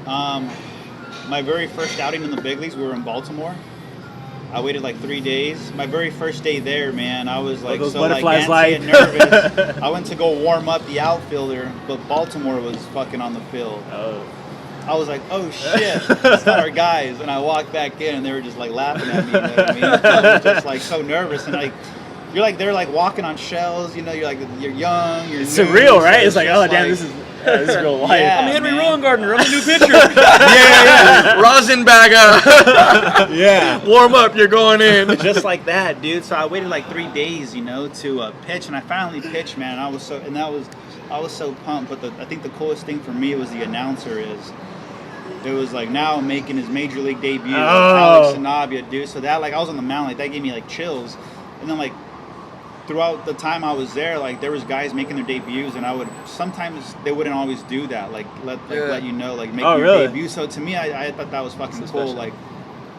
My very first outing in the big leagues, we were in Baltimore. I waited like 3 days. My very first day there, man, I was like those so like butterflies antsy and like? nervous. I went to go warm up the outfielder, but Baltimore was fucking on the field. Oh. I was like, oh shit, that's not our guys. And I walked back in and they were just like laughing at me. You know what I mean? I was just like so nervous, and like you're like they're like walking on shells. You know, you're like you're young. You're It's new, surreal, so right? It's like, just oh damn, this is real life. Yeah. I'm Henry man. Rowengartner. I'm a new pitcher. yeah. Rosenbagger. Yeah. Warm up. You're going in. Just like that, dude. So I waited like 3 days, you know, to pitch, and I finally pitched, man. And I was so pumped. But I think the coolest thing for me was the announcer is. It was like now making his major league debut, like Alex Sanabia, dude. So that like I was on the mound, like that gave me like chills. And then like throughout the time I was there, like there was guys making their debuts, and I would sometimes they wouldn't always do that, like let you know, like make your really? debut. So to me, I thought that was fucking So cool. special. Like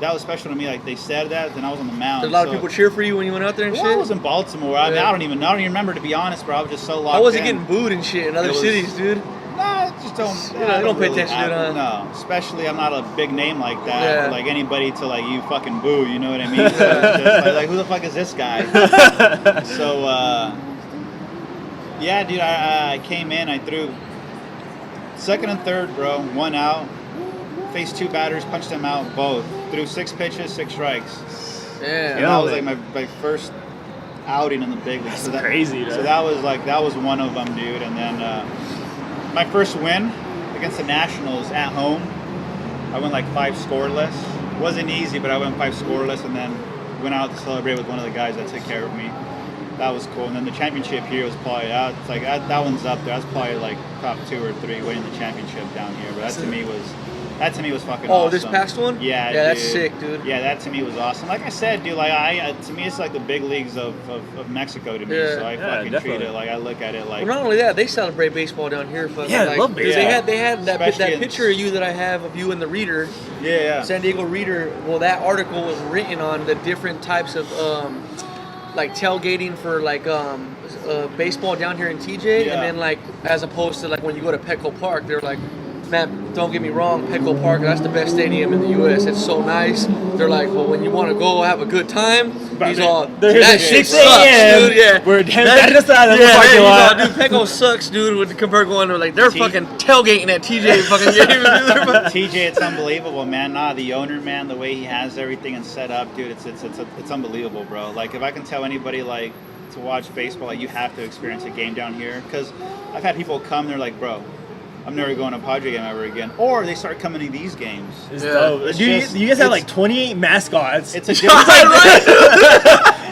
that was special to me. Like they said that, then I was on the mound. Did a lot of so- people cheer for you when you went out there and Well, shit? I was in Baltimore. I mean, Yeah. I don't even remember, to be honest, bro. I was just so locked I wasn't in. getting booed and shit in other It was- cities, dude. Nah, just don't. You know, you don't pay really attention to it, have- huh? No, especially I'm not a big name like that. Yeah. Or like anybody to like you fucking boo. You know what I mean? So it's just like who the fuck is this guy? So yeah, dude, I came in. I threw second and third, bro. 1 out. Faced 2 batters, punched them out both. Threw 6 pitches, 6 strikes. Yeah. And that was like my first outing in the big leagues. That's crazy, dude. So that was one of them, dude. And then my first win against the Nationals at home, I went like 5 scoreless. It wasn't easy, but I went 5 scoreless, and then went out to celebrate with one of the guys that took care of me. That was cool. And then the championship here was probably that one's up there. That's probably like top 2 or 3 winning the championship down here. But that to me was fucking awesome. Oh, this past one? Yeah, Yeah, that's dude. sick, dude. Yeah, that to me was awesome. Like I said, dude, like to me it's like the big leagues of Mexico to me. Yeah. So I Yeah, fucking definitely. treat it like I look at it like Well, not only that, they celebrate baseball down here. Fucking, Yeah, I like, love 'cause baseball. They had that Especially in- picture of you that I have of you in the Reader, yeah. San Diego Reader. Well, that article was written on the different types of like tailgating for like baseball down here in TJ, Yeah. and then like as opposed to like when you go to Petco Park, they're like, man, don't get me wrong, Petco Park, that's the best stadium in the U.S. It's so nice. They're like, well, when you want to go have a good time, he's all, They're here that at shit 6 sucks, a.m. dude. Yeah, We're at the side of the parking he's lot. all, dude, Petco sucks, dude. When compared to going to like, they're T- fucking tailgating at TJ fucking games, dude. TJ, it's unbelievable, man. Nah, the owner, man, the way he has everything and set up, dude, it's unbelievable, bro. Like if I can tell anybody like to watch baseball, like you have to experience a game down here, because I've had people come, they're like, bro, I'm never going to a Padre game ever again. Or they start coming to these games. It's Yeah. dope. It's Dude, just- you guys have it's- like 28 mascots. It's a different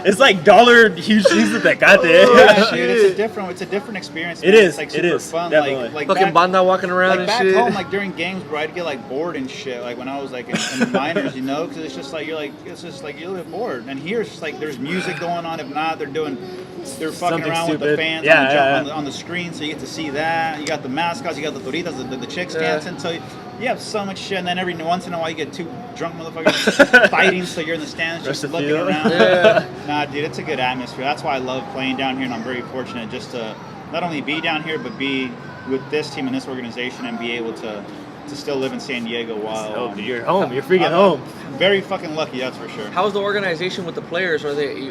It's like dollar huge things that they got there. yeah, dude, it's a different experience. It man. is, It's like it super is, fun. definitely. Like Fucking back, banda walking around like and back shit. home, like during games, bro, I'd get like bored and shit. Like when I was like in the minors, you know, because it's just like it's just like you're a little bit bored. And here it's just like there's music going on. If not, they're fucking Something around with the stupid. fans Yeah, on, the, yeah. on the screen, so you get to see that. You got the mascots, you got the toritas, the chicks dancing. So you have so much shit, and then every once in a while you get 2 drunk motherfuckers fighting. So you're in the stands Rest just of looking field. around. Yeah. Nah, dude, it's a good atmosphere. That's why I love playing down here, and I'm very fortunate just to not only be down here, but be with this team and this organization, and be able to still live in San Diego while Oh, dude, you're home. You're freaking home. Very fucking lucky, that's for sure. How's the organization with the players? Are they?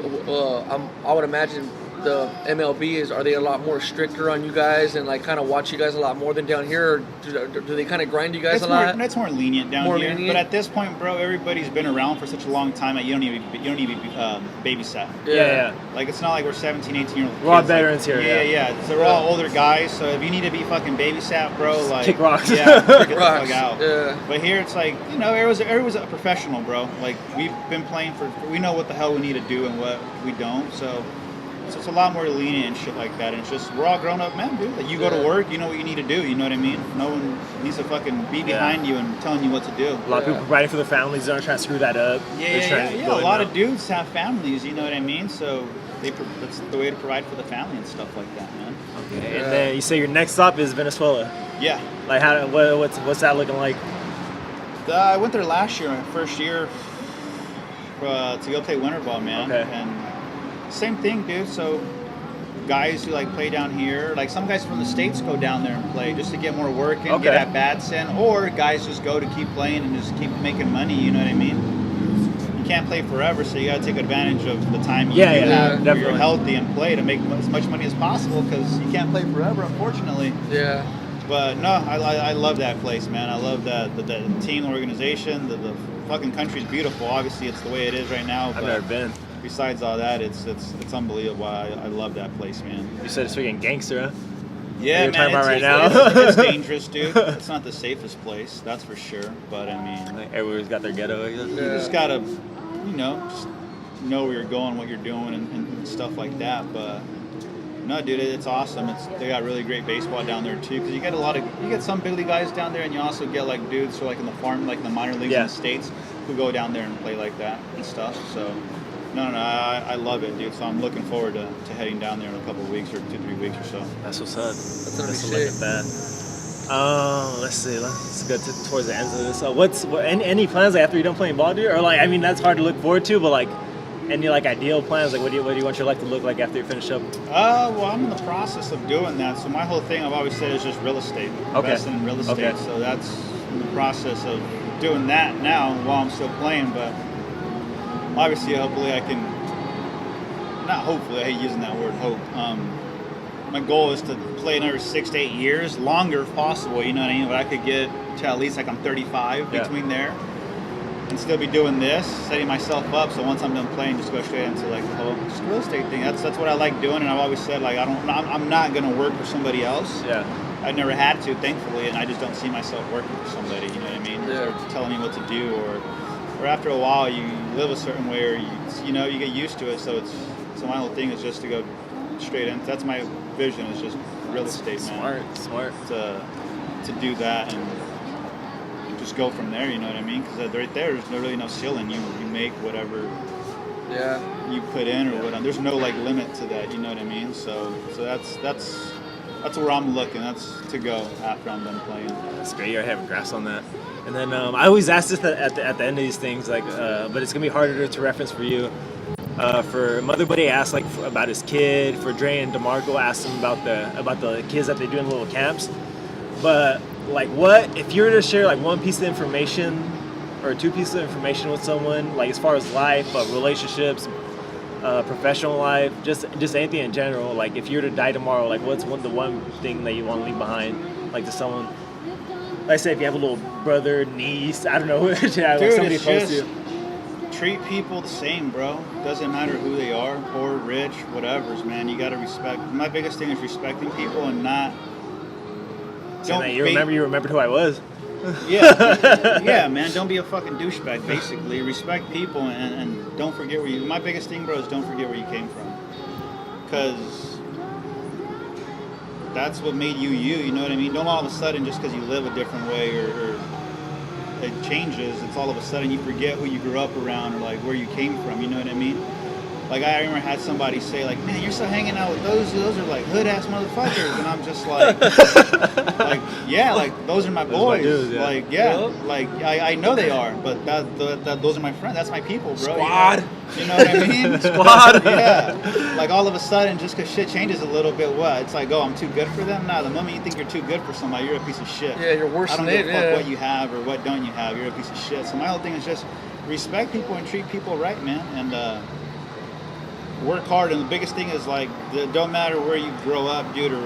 I would imagine the MLB is, are they a lot more stricter on you guys and like kind of watch you guys a lot more than down here? Or do they kind of grind you guys a lot? It's more lenient down More here. lenient? But at this point, bro, everybody's been around for such a long time that you don't need to be babysat. Yeah. Like, it's not like we're 17, 18-year-old kids. We're all veterans here. Yeah. So we're all older guys. So if you need to be fucking babysat, bro, like kick rocks. Yeah, get the Rocks. fuck out. Yeah. But here it's like, you know, everyone's a professional, bro. Like, we've been playing we know what the hell we need to do and what we don't. So it's a lot more lenient and shit like that. And it's just, we're all grown up men, dude. Like, you go to work, you know what you need to do. You know what I mean? No one needs to fucking be behind you and telling you what to do. A lot of people providing for their families. They're not trying to screw that up. Yeah. A lot of dudes have families, you know what I mean? So that's the way to provide for the family and stuff like that, man. Okay. And then you say your next stop is Venezuela. Yeah. Like, what's that looking like? I went there last year, my first year, to go play winter ball, man. Okay. And same thing, dude. So guys who like play down here, like some guys from the States go down there and play just to get more work and get at bats in, or guys just go to keep playing and just keep making money, you know what I mean? You can't play forever, so you got to take advantage of the time you have where you're healthy and play to make as much money as possible, because you can't play forever, unfortunately. Yeah. But no, I love that place, man. I love the team, the organization, the fucking country's beautiful. Obviously, it's the way it is right now. I've never been. Besides all that, it's unbelievable. I love that place, man. You said it's freaking gangster, huh? Yeah, you're man. talking about right It's now. dangerous, dude. It's not the safest place, that's for sure. But I mean, Like, everyone's got their ghetto. you just gotta, just know where you're going, what you're doing, and stuff like that. But no, dude, it's awesome. They got really great baseball down there too, because you get some big league guys down there, and you also get like dudes who are like in the farm, like the minor leagues in the States, who go down there and play like that and stuff. So no, I love it, dude. So I'm looking forward to heading down there in a couple of weeks or 2-3 weeks or so. That's what's up. That's gonna be Look at sick. that. Let's see. Let's go towards the end of this. Any plans like after you're done playing ball, dude? Or like, I mean, that's hard to look forward to, but like, any like ideal plans? Like, what do you want your life to look like after you finish up? Well, I'm in the process of doing that. So my whole thing, I've always said, is just real estate. Investing in real estate. Okay. So that's in the process of doing that now while I'm still playing. But obviously, hopefully, I can. Not hopefully. I hate using that word, hope. My goal is to play another 6 to 8 years, longer if possible. You know what I mean? But I could get to at least like I'm 35 between there, and still be doing this, setting myself up. So once I'm done playing, just go straight into like the whole just real estate thing. That's what I like doing, and I've always said like I'm not gonna work for somebody else. Yeah. I never had to, thankfully, and I just don't see myself working for somebody. You know what I mean? Yeah. Or telling me what to do, or after a while you live a certain way, or you get used to it. So my whole thing is just to go straight in. That's my vision, is just real estate, man. Smart. To do that and just go from there. You know what I mean? Because right there's really no ceiling. You make whatever you put in or whatever. There's no like limit to that. You know what I mean? So that's where I'm looking. That's to go after I'm done playing. That's great. You're having grasp on that. And then I always ask this at the end of these things, like, but it's gonna be harder to reference for you. For Mother Buddy asked like about his kid. For Dre and DeMarco asked him about the kids that they do in little camps. But like, what if you were to share like one piece of information or two pieces of information with someone, like as far as life, relationships, professional life, just anything in general. Like if you were to die tomorrow, like what's the one thing that you want to leave behind, like to someone? Like I said, if you have a little brother, niece, I don't know, like somebody close to you. Treat people the same, bro. Doesn't matter who they are, poor, rich, whatever's, man. You gotta respect. My biggest thing is respecting people and not. You remembered who I was. Yeah, man. Don't be a fucking douchebag. Basically, respect people and don't forget where you. My biggest thing, bro, is don't forget where you came from. Because that's what made you. You know what I mean? Don't all of a sudden, just because you live a different way or it changes, it's all of a sudden you forget who you grew up around or like where you came from. You know what I mean? Like I remember had somebody say like, man, you're still hanging out with those are like hood ass motherfuckers, and I'm just like like yeah, like those are my boys. Dudes, yeah. Like like I know they are, but those are my friends. That's my people, bro. Squad. You know what I mean? Squad. Yeah. Like all of a sudden, just because shit changes a little bit, what? It's like, oh, I'm too good for them? Nah, the moment you think you're too good for somebody, you're a piece of shit. Yeah, you're worse I don't than give it, a fuck yeah. what you have or what don't you have. You're a piece of shit. So my whole thing is just respect people and treat people right, man. And work hard, and the biggest thing is like, it don't matter where you grow up, dude, or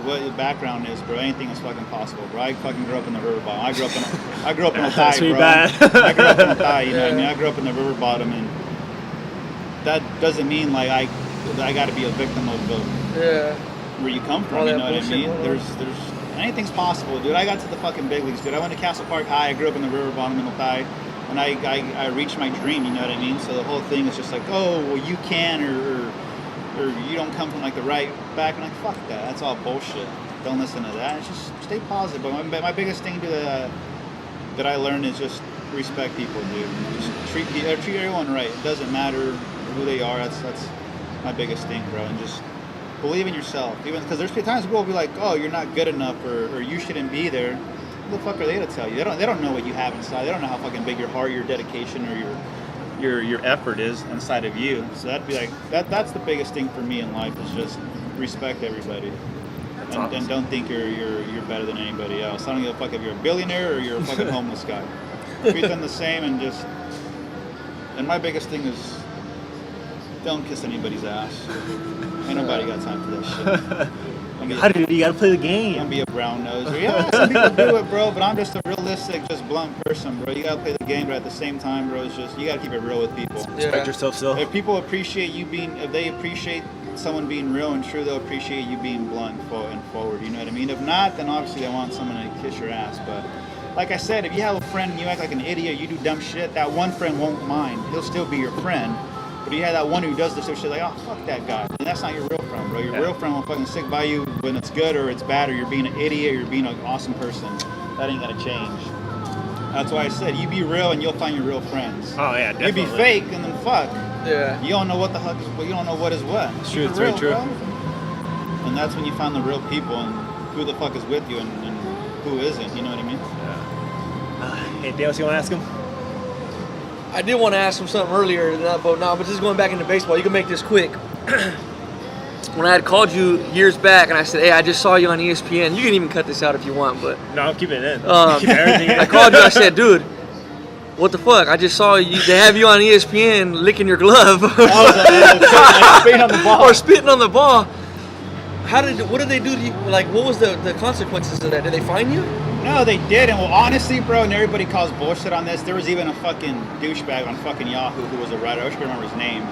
what your background is, bro. Anything is fucking possible, bro. I fucking grew up in the river bottom. I grew up in Otay, bro. I grew up in Otay, you know what I mean? I grew up in the river bottom, and that doesn't mean like I got to be a victim of where you come from. You know what I mean? There's anything's possible, dude. I got to the fucking big leagues, dude. I went to Castle Park High. I grew up in the river bottom in Otay. And I reached my dream, you know what I mean? So the whole thing is just like, oh, well, you can, or you don't come from like the right back. I'm like, fuck that. That's all bullshit. Don't listen to that. It's just stay positive. But my biggest thing that I learned is just respect people, dude. Just treat everyone right. It doesn't matter who they are. That's my biggest thing, bro. And just believe in yourself. Even because there's times people will be like, oh, you're not good enough, or you shouldn't be there. What the fuck are they to tell you? They don't know what you have inside. They don't know how fucking big your heart, your dedication, or your effort is inside of you. So that'd be like that's the biggest thing for me in life is just respect everybody. And don't think you're better than anybody else. I don't give a fuck if you're a billionaire or you're a fucking homeless guy. Treat them the same, and my biggest thing is don't kiss anybody's ass. Ain't nobody got time for that shit. How do you gotta play the game? Don't be a brown nose. Yeah, some people do it, bro. But I'm just a realistic, just blunt person, bro. You gotta play the game, but at the same time, bro, it's just you gotta keep it real with people. Respect yourself, still. If people appreciate you if they appreciate someone being real and true, they'll appreciate you being blunt and forward. You know what I mean? If not, then obviously they want someone to kiss your ass. But like I said, if you have a friend and you act like an idiot, you do dumb shit, that one friend won't mind. He'll still be your friend. But you have that one who does this shit like, oh, fuck that guy. And that's not your real friend, bro. Your real friend will fucking stick by you when it's good or it's bad or you're being an idiot or you're being an awesome person. That ain't gonna change. That's why I said, you be real and you'll find your real friends. Oh, yeah, definitely. You be fake and then fuck. Yeah. You don't know what the fuck is, you don't know what is what. It's true, it's very true. Bro. And that's when you find the real people and who the fuck is with you and who isn't, you know what I mean? Yeah. Hey, Dale, you wanna ask him? I did want to ask him something earlier, but just going back into baseball, you can make this quick. When I had called you years back and I said, hey, I just saw you on ESPN. You can even cut this out if you want, but... No, I'm keeping it in. Keep everything in. I called you, I said, dude, what the fuck? I just saw you, they have you on ESPN licking your glove. Spitting on the ball. Or spitting on the ball. What did they do to you? Like, what was the consequences of that? Did they fine you? No, they didn't. Well, honestly, bro, and everybody calls bullshit on this. There was even a fucking douchebag on fucking Yahoo who was a writer. I wish I could remember his name.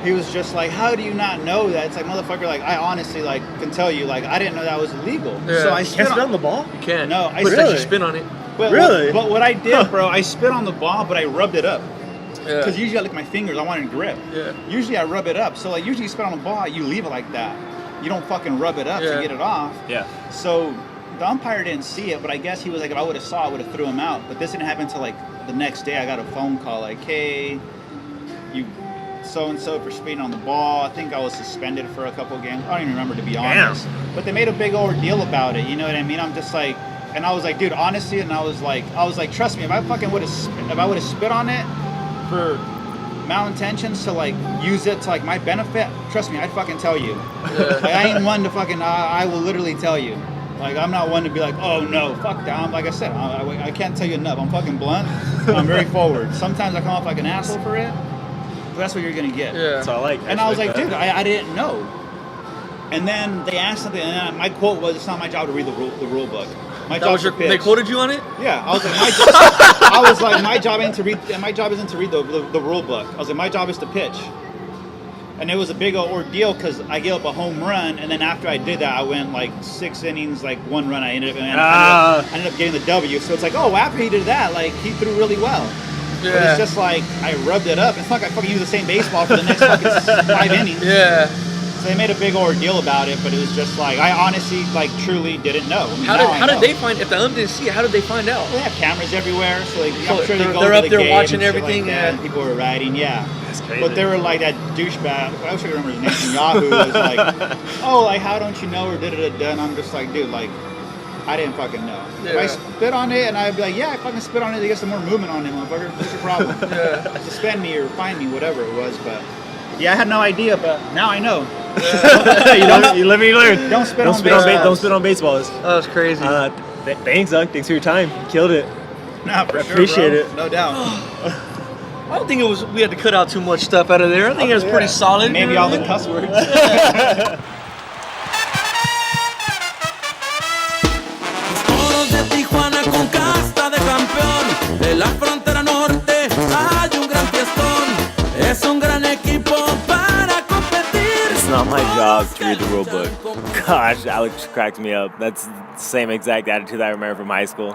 He was just like, how do you not know that? It's like, motherfucker, like, I honestly, like, can tell you, like, I didn't know that was illegal. Yeah. So I You can't spit on the ball? You can. No, I But really? you spin on it. But Really? But what I did, bro, I spit on the ball, but I rubbed it up. Yeah. Because usually I lick my fingers. I wanted grip. Yeah. Usually I rub it up. So, like, usually you spit on the ball, you leave it like that. You don't fucking rub it up to get it off. Yeah. So the umpire didn't see it, but I guess he was like, if I would have saw it, I would have threw him out. But this didn't happen until like the next day. I got a phone call like, hey, you so-and-so for spitting on the ball. I think I was suspended for a couple of games. I don't even remember, to be honest. But they made a big ordeal about it. You know what I mean? I'm just like, and I was like, dude, honestly, and I was like, trust me, if I fucking would have spit on it for malintentions to like use it to like my benefit, trust me, I'd fucking tell you. Like, I ain't one to fucking, I will literally tell you. Like, I'm not one to be like, oh no, fuck that. Like I said, I can't tell you enough. I'm fucking blunt. I'm very forward. Sometimes I come off like an asshole for it, but that's what you're gonna get. Yeah. That's all I like. And I was like, dude, I didn't know. And then they asked something, and then my quote was, it's not my job to read the rule book. My job is to pitch. They quoted you on it? Yeah, I was like, my job isn't to read the rule book. I was like, my job is to pitch. And it was a big ordeal because I gave up a home run, and then after I did that, I went like 6 innings, like 1 run. I ended up getting the W. So it's like, oh, after he did that, like he threw really well. Yeah. But it's just like I rubbed it up. It's not like I fucking use the same baseball for the next fucking 5 innings. Yeah. So they made a big ordeal about it, but it was just like, I honestly, like, truly didn't know. I mean, how did they find, if the ump didn't see it, how did they find out? Well, they have cameras everywhere, so like, I'm sure they're up there watching everything. Like and people were writing, yeah. That's crazy. But they were like that douchebag, I wish I could remember his name from Yahoo, was like, oh, like, how don't you know, or da-da-da-da, and I'm just like, dude, like, I didn't fucking know. Yeah. If I spit on it, and I'd be like, yeah, I fucking spit on it to get some more movement on it, motherfucker. What's your problem? Yeah. Suspend me or fine me, whatever it was, but yeah, I had no idea, but now I know. You live and you learn. Don't spit on baseballs. Don't spit on baseballs. That was crazy. Thanks, Doug. Thanks for your time. You killed it. Nah, for sure, appreciate bro. it. No doubt. I don't think it was. We had to cut out too much stuff out of there. I think it was pretty solid. Maybe all the cuss words. Toros de Tijuana con casta de campeón. De la frontera norte hay un gran fiestón. Es un gran equipo para competir. It's not my job to read the rule book. Gosh, Alex cracked me up. That's the same exact attitude I remember from high school.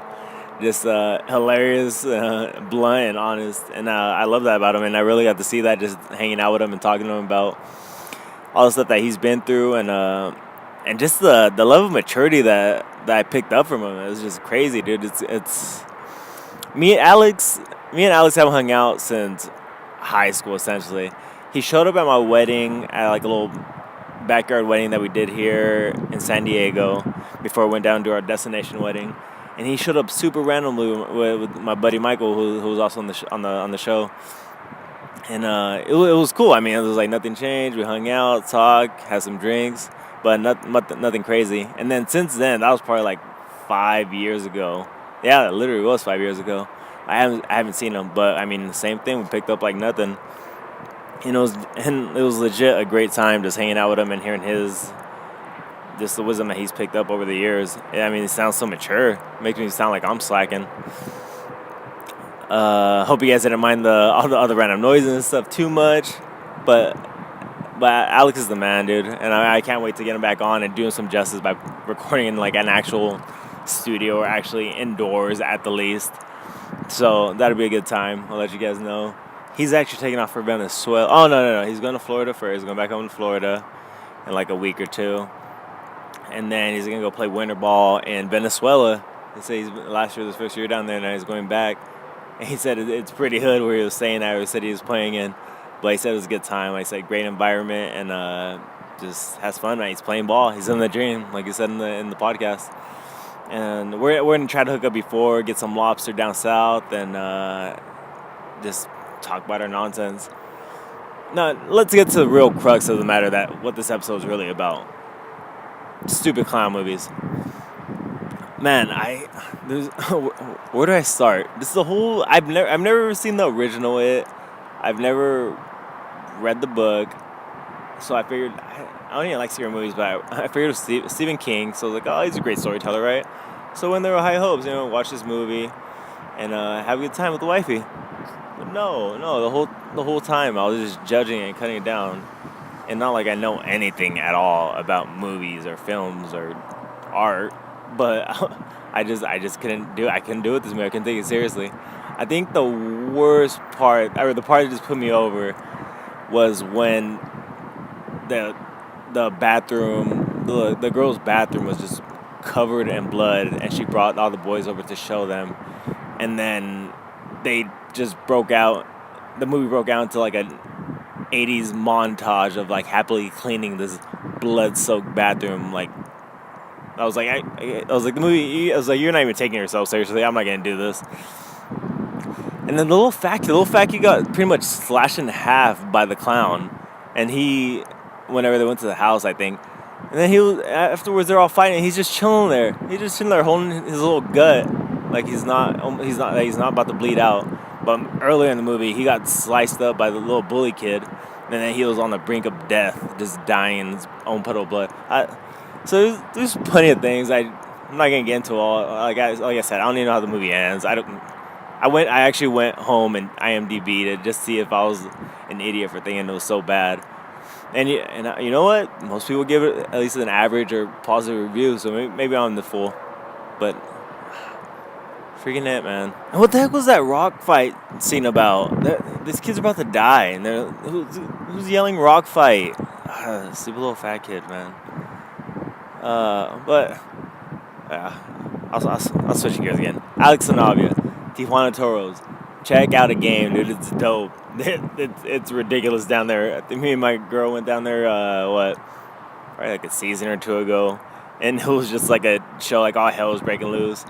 Just hilarious, blunt, and honest. And I love that about him. And I really got to see that just hanging out with him and talking to him about all the stuff that he's been through and just the level of maturity that I picked up from him. It was just crazy, dude. It's me and Alex haven't hung out since high school, essentially. He showed up at my wedding, at like a little backyard wedding that we did here in San Diego before we went down to our destination wedding. And he showed up super randomly with my buddy Michael, who was also on the show. And it was cool. I mean, it was like nothing changed. We hung out, talked, had some drinks, but nothing crazy. And then since then, that was probably like 5 years ago. Yeah, it literally was 5 years ago. I haven't seen him, but I mean, the same thing. We picked up like nothing. You know, it was legit a great time just hanging out with him and hearing just the wisdom that he's picked up over the years. I mean, he sounds so mature. It makes me sound like I'm slacking. Hope you guys didn't mind all the other random noises and stuff too much. But Alex is the man, dude. And I can't wait to get him back on and doing some justice by recording in like an actual studio or actually indoors at the least. So that'll be a good time. I'll let you guys know. He's actually taking off for Venezuela. Oh, no. He's going to Florida first. He's going back home to Florida in like a week or two. And then he's going to go play winter ball in Venezuela. He said last year was his first year down there, and now he's going back. And he said it's pretty hood where he was staying at, or the city he was playing in. But he said it was a good time. Like I said, great environment, and just has fun, man. He's playing ball. He's in the dream, like he said in the podcast. And we're going to try to hook up before, get some lobster down south, and just talk about our nonsense. Now, let's get to the real crux of the matter, that what this episode is really about. Stupid clown movies. Man, where do I start? This is the whole. I've never seen the original It. I've never read the book, so I figured I don't even like scary movies, but I figured it was Stephen King. So I was like, oh, he's a great storyteller, right? So when there were high hopes, watch this movie and have a good time with the wifey. But no, the whole time I was just judging it and cutting it down. And not like I know anything at all about movies or films or art, but I just couldn't do it. I couldn't do it this movie. I couldn't take it seriously. I think the worst part, or the part that just put me over, was when the bathroom, the girl's bathroom was just covered in blood, and she brought all the boys over to show them, and then they just broke out. The movie broke out into like a 80s montage of like happily cleaning this blood-soaked bathroom. Like I was like the movie. I was like, you're not even taking yourself seriously. I'm not gonna do this. And then the little fact, got pretty much slashed in half by the clown. And whenever they went to the house, I think. And then afterwards they're all fighting. He's just chilling there. He's just sitting there holding his little gut, like he's not about to bleed out. But earlier in the movie, he got sliced up by the little bully kid, and then he was on the brink of death, just dying in his own puddle of blood. So there's plenty of things. I'm not gonna get into all. Like I said, I don't even know how the movie ends. I actually went home and IMDb'd it just to see if I was an idiot for thinking it was so bad. And you know what? Most people give it at least an average or positive review, so maybe I'm the fool. But freaking it, man. And what the heck was that rock fight scene about? These kids are about to die, and who's yelling rock fight? Stupid little fat kid, man. But I'll switch gears again. Alex Sanabia, Tijuana Toros. Check out a game, dude. It's dope. It's ridiculous down there. I think me and my girl went down there, probably like a season or two ago. And it was just like a show, like all hell was breaking loose.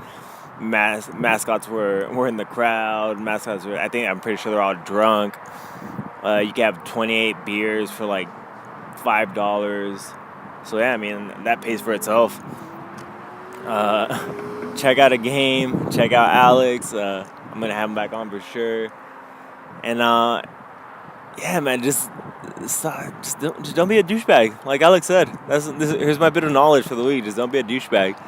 Mascots were in the crowd. I'm pretty sure they're all drunk. You can have 28 beers for like $5. So yeah, I mean, that pays for itself. Check out a game. Check out Alex. I'm going to have him back on for sure. And yeah, man, just don't be a douchebag. Like Alex said, here's my bit of knowledge for the week. Just don't be a douchebag.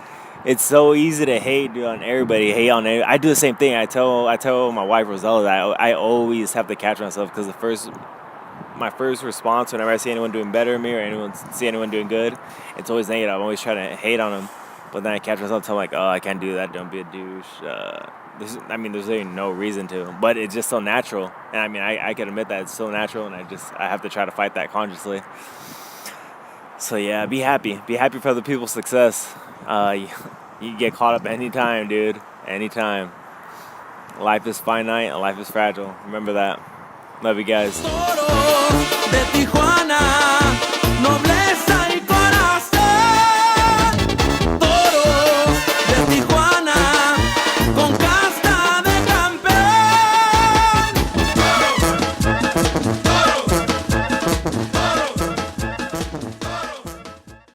It's so easy to hate on everybody. I do the same thing. I tell my wife Rosella that I always have to catch myself because my first response whenever I see anyone doing better than me or see anyone doing good, it's always negative. I'm always trying to hate on them, but then I catch myself telling like, oh, I can't do that. Don't be a douche. There's really no reason to, but it's just so natural. And I mean, I can admit that it's so natural, and I have to try to fight that consciously. So yeah, be happy. Be happy for other people's success. You get caught up anytime, dude. Anytime. Life is finite and life is fragile. Remember that. Love you guys. Toros de Tijuana.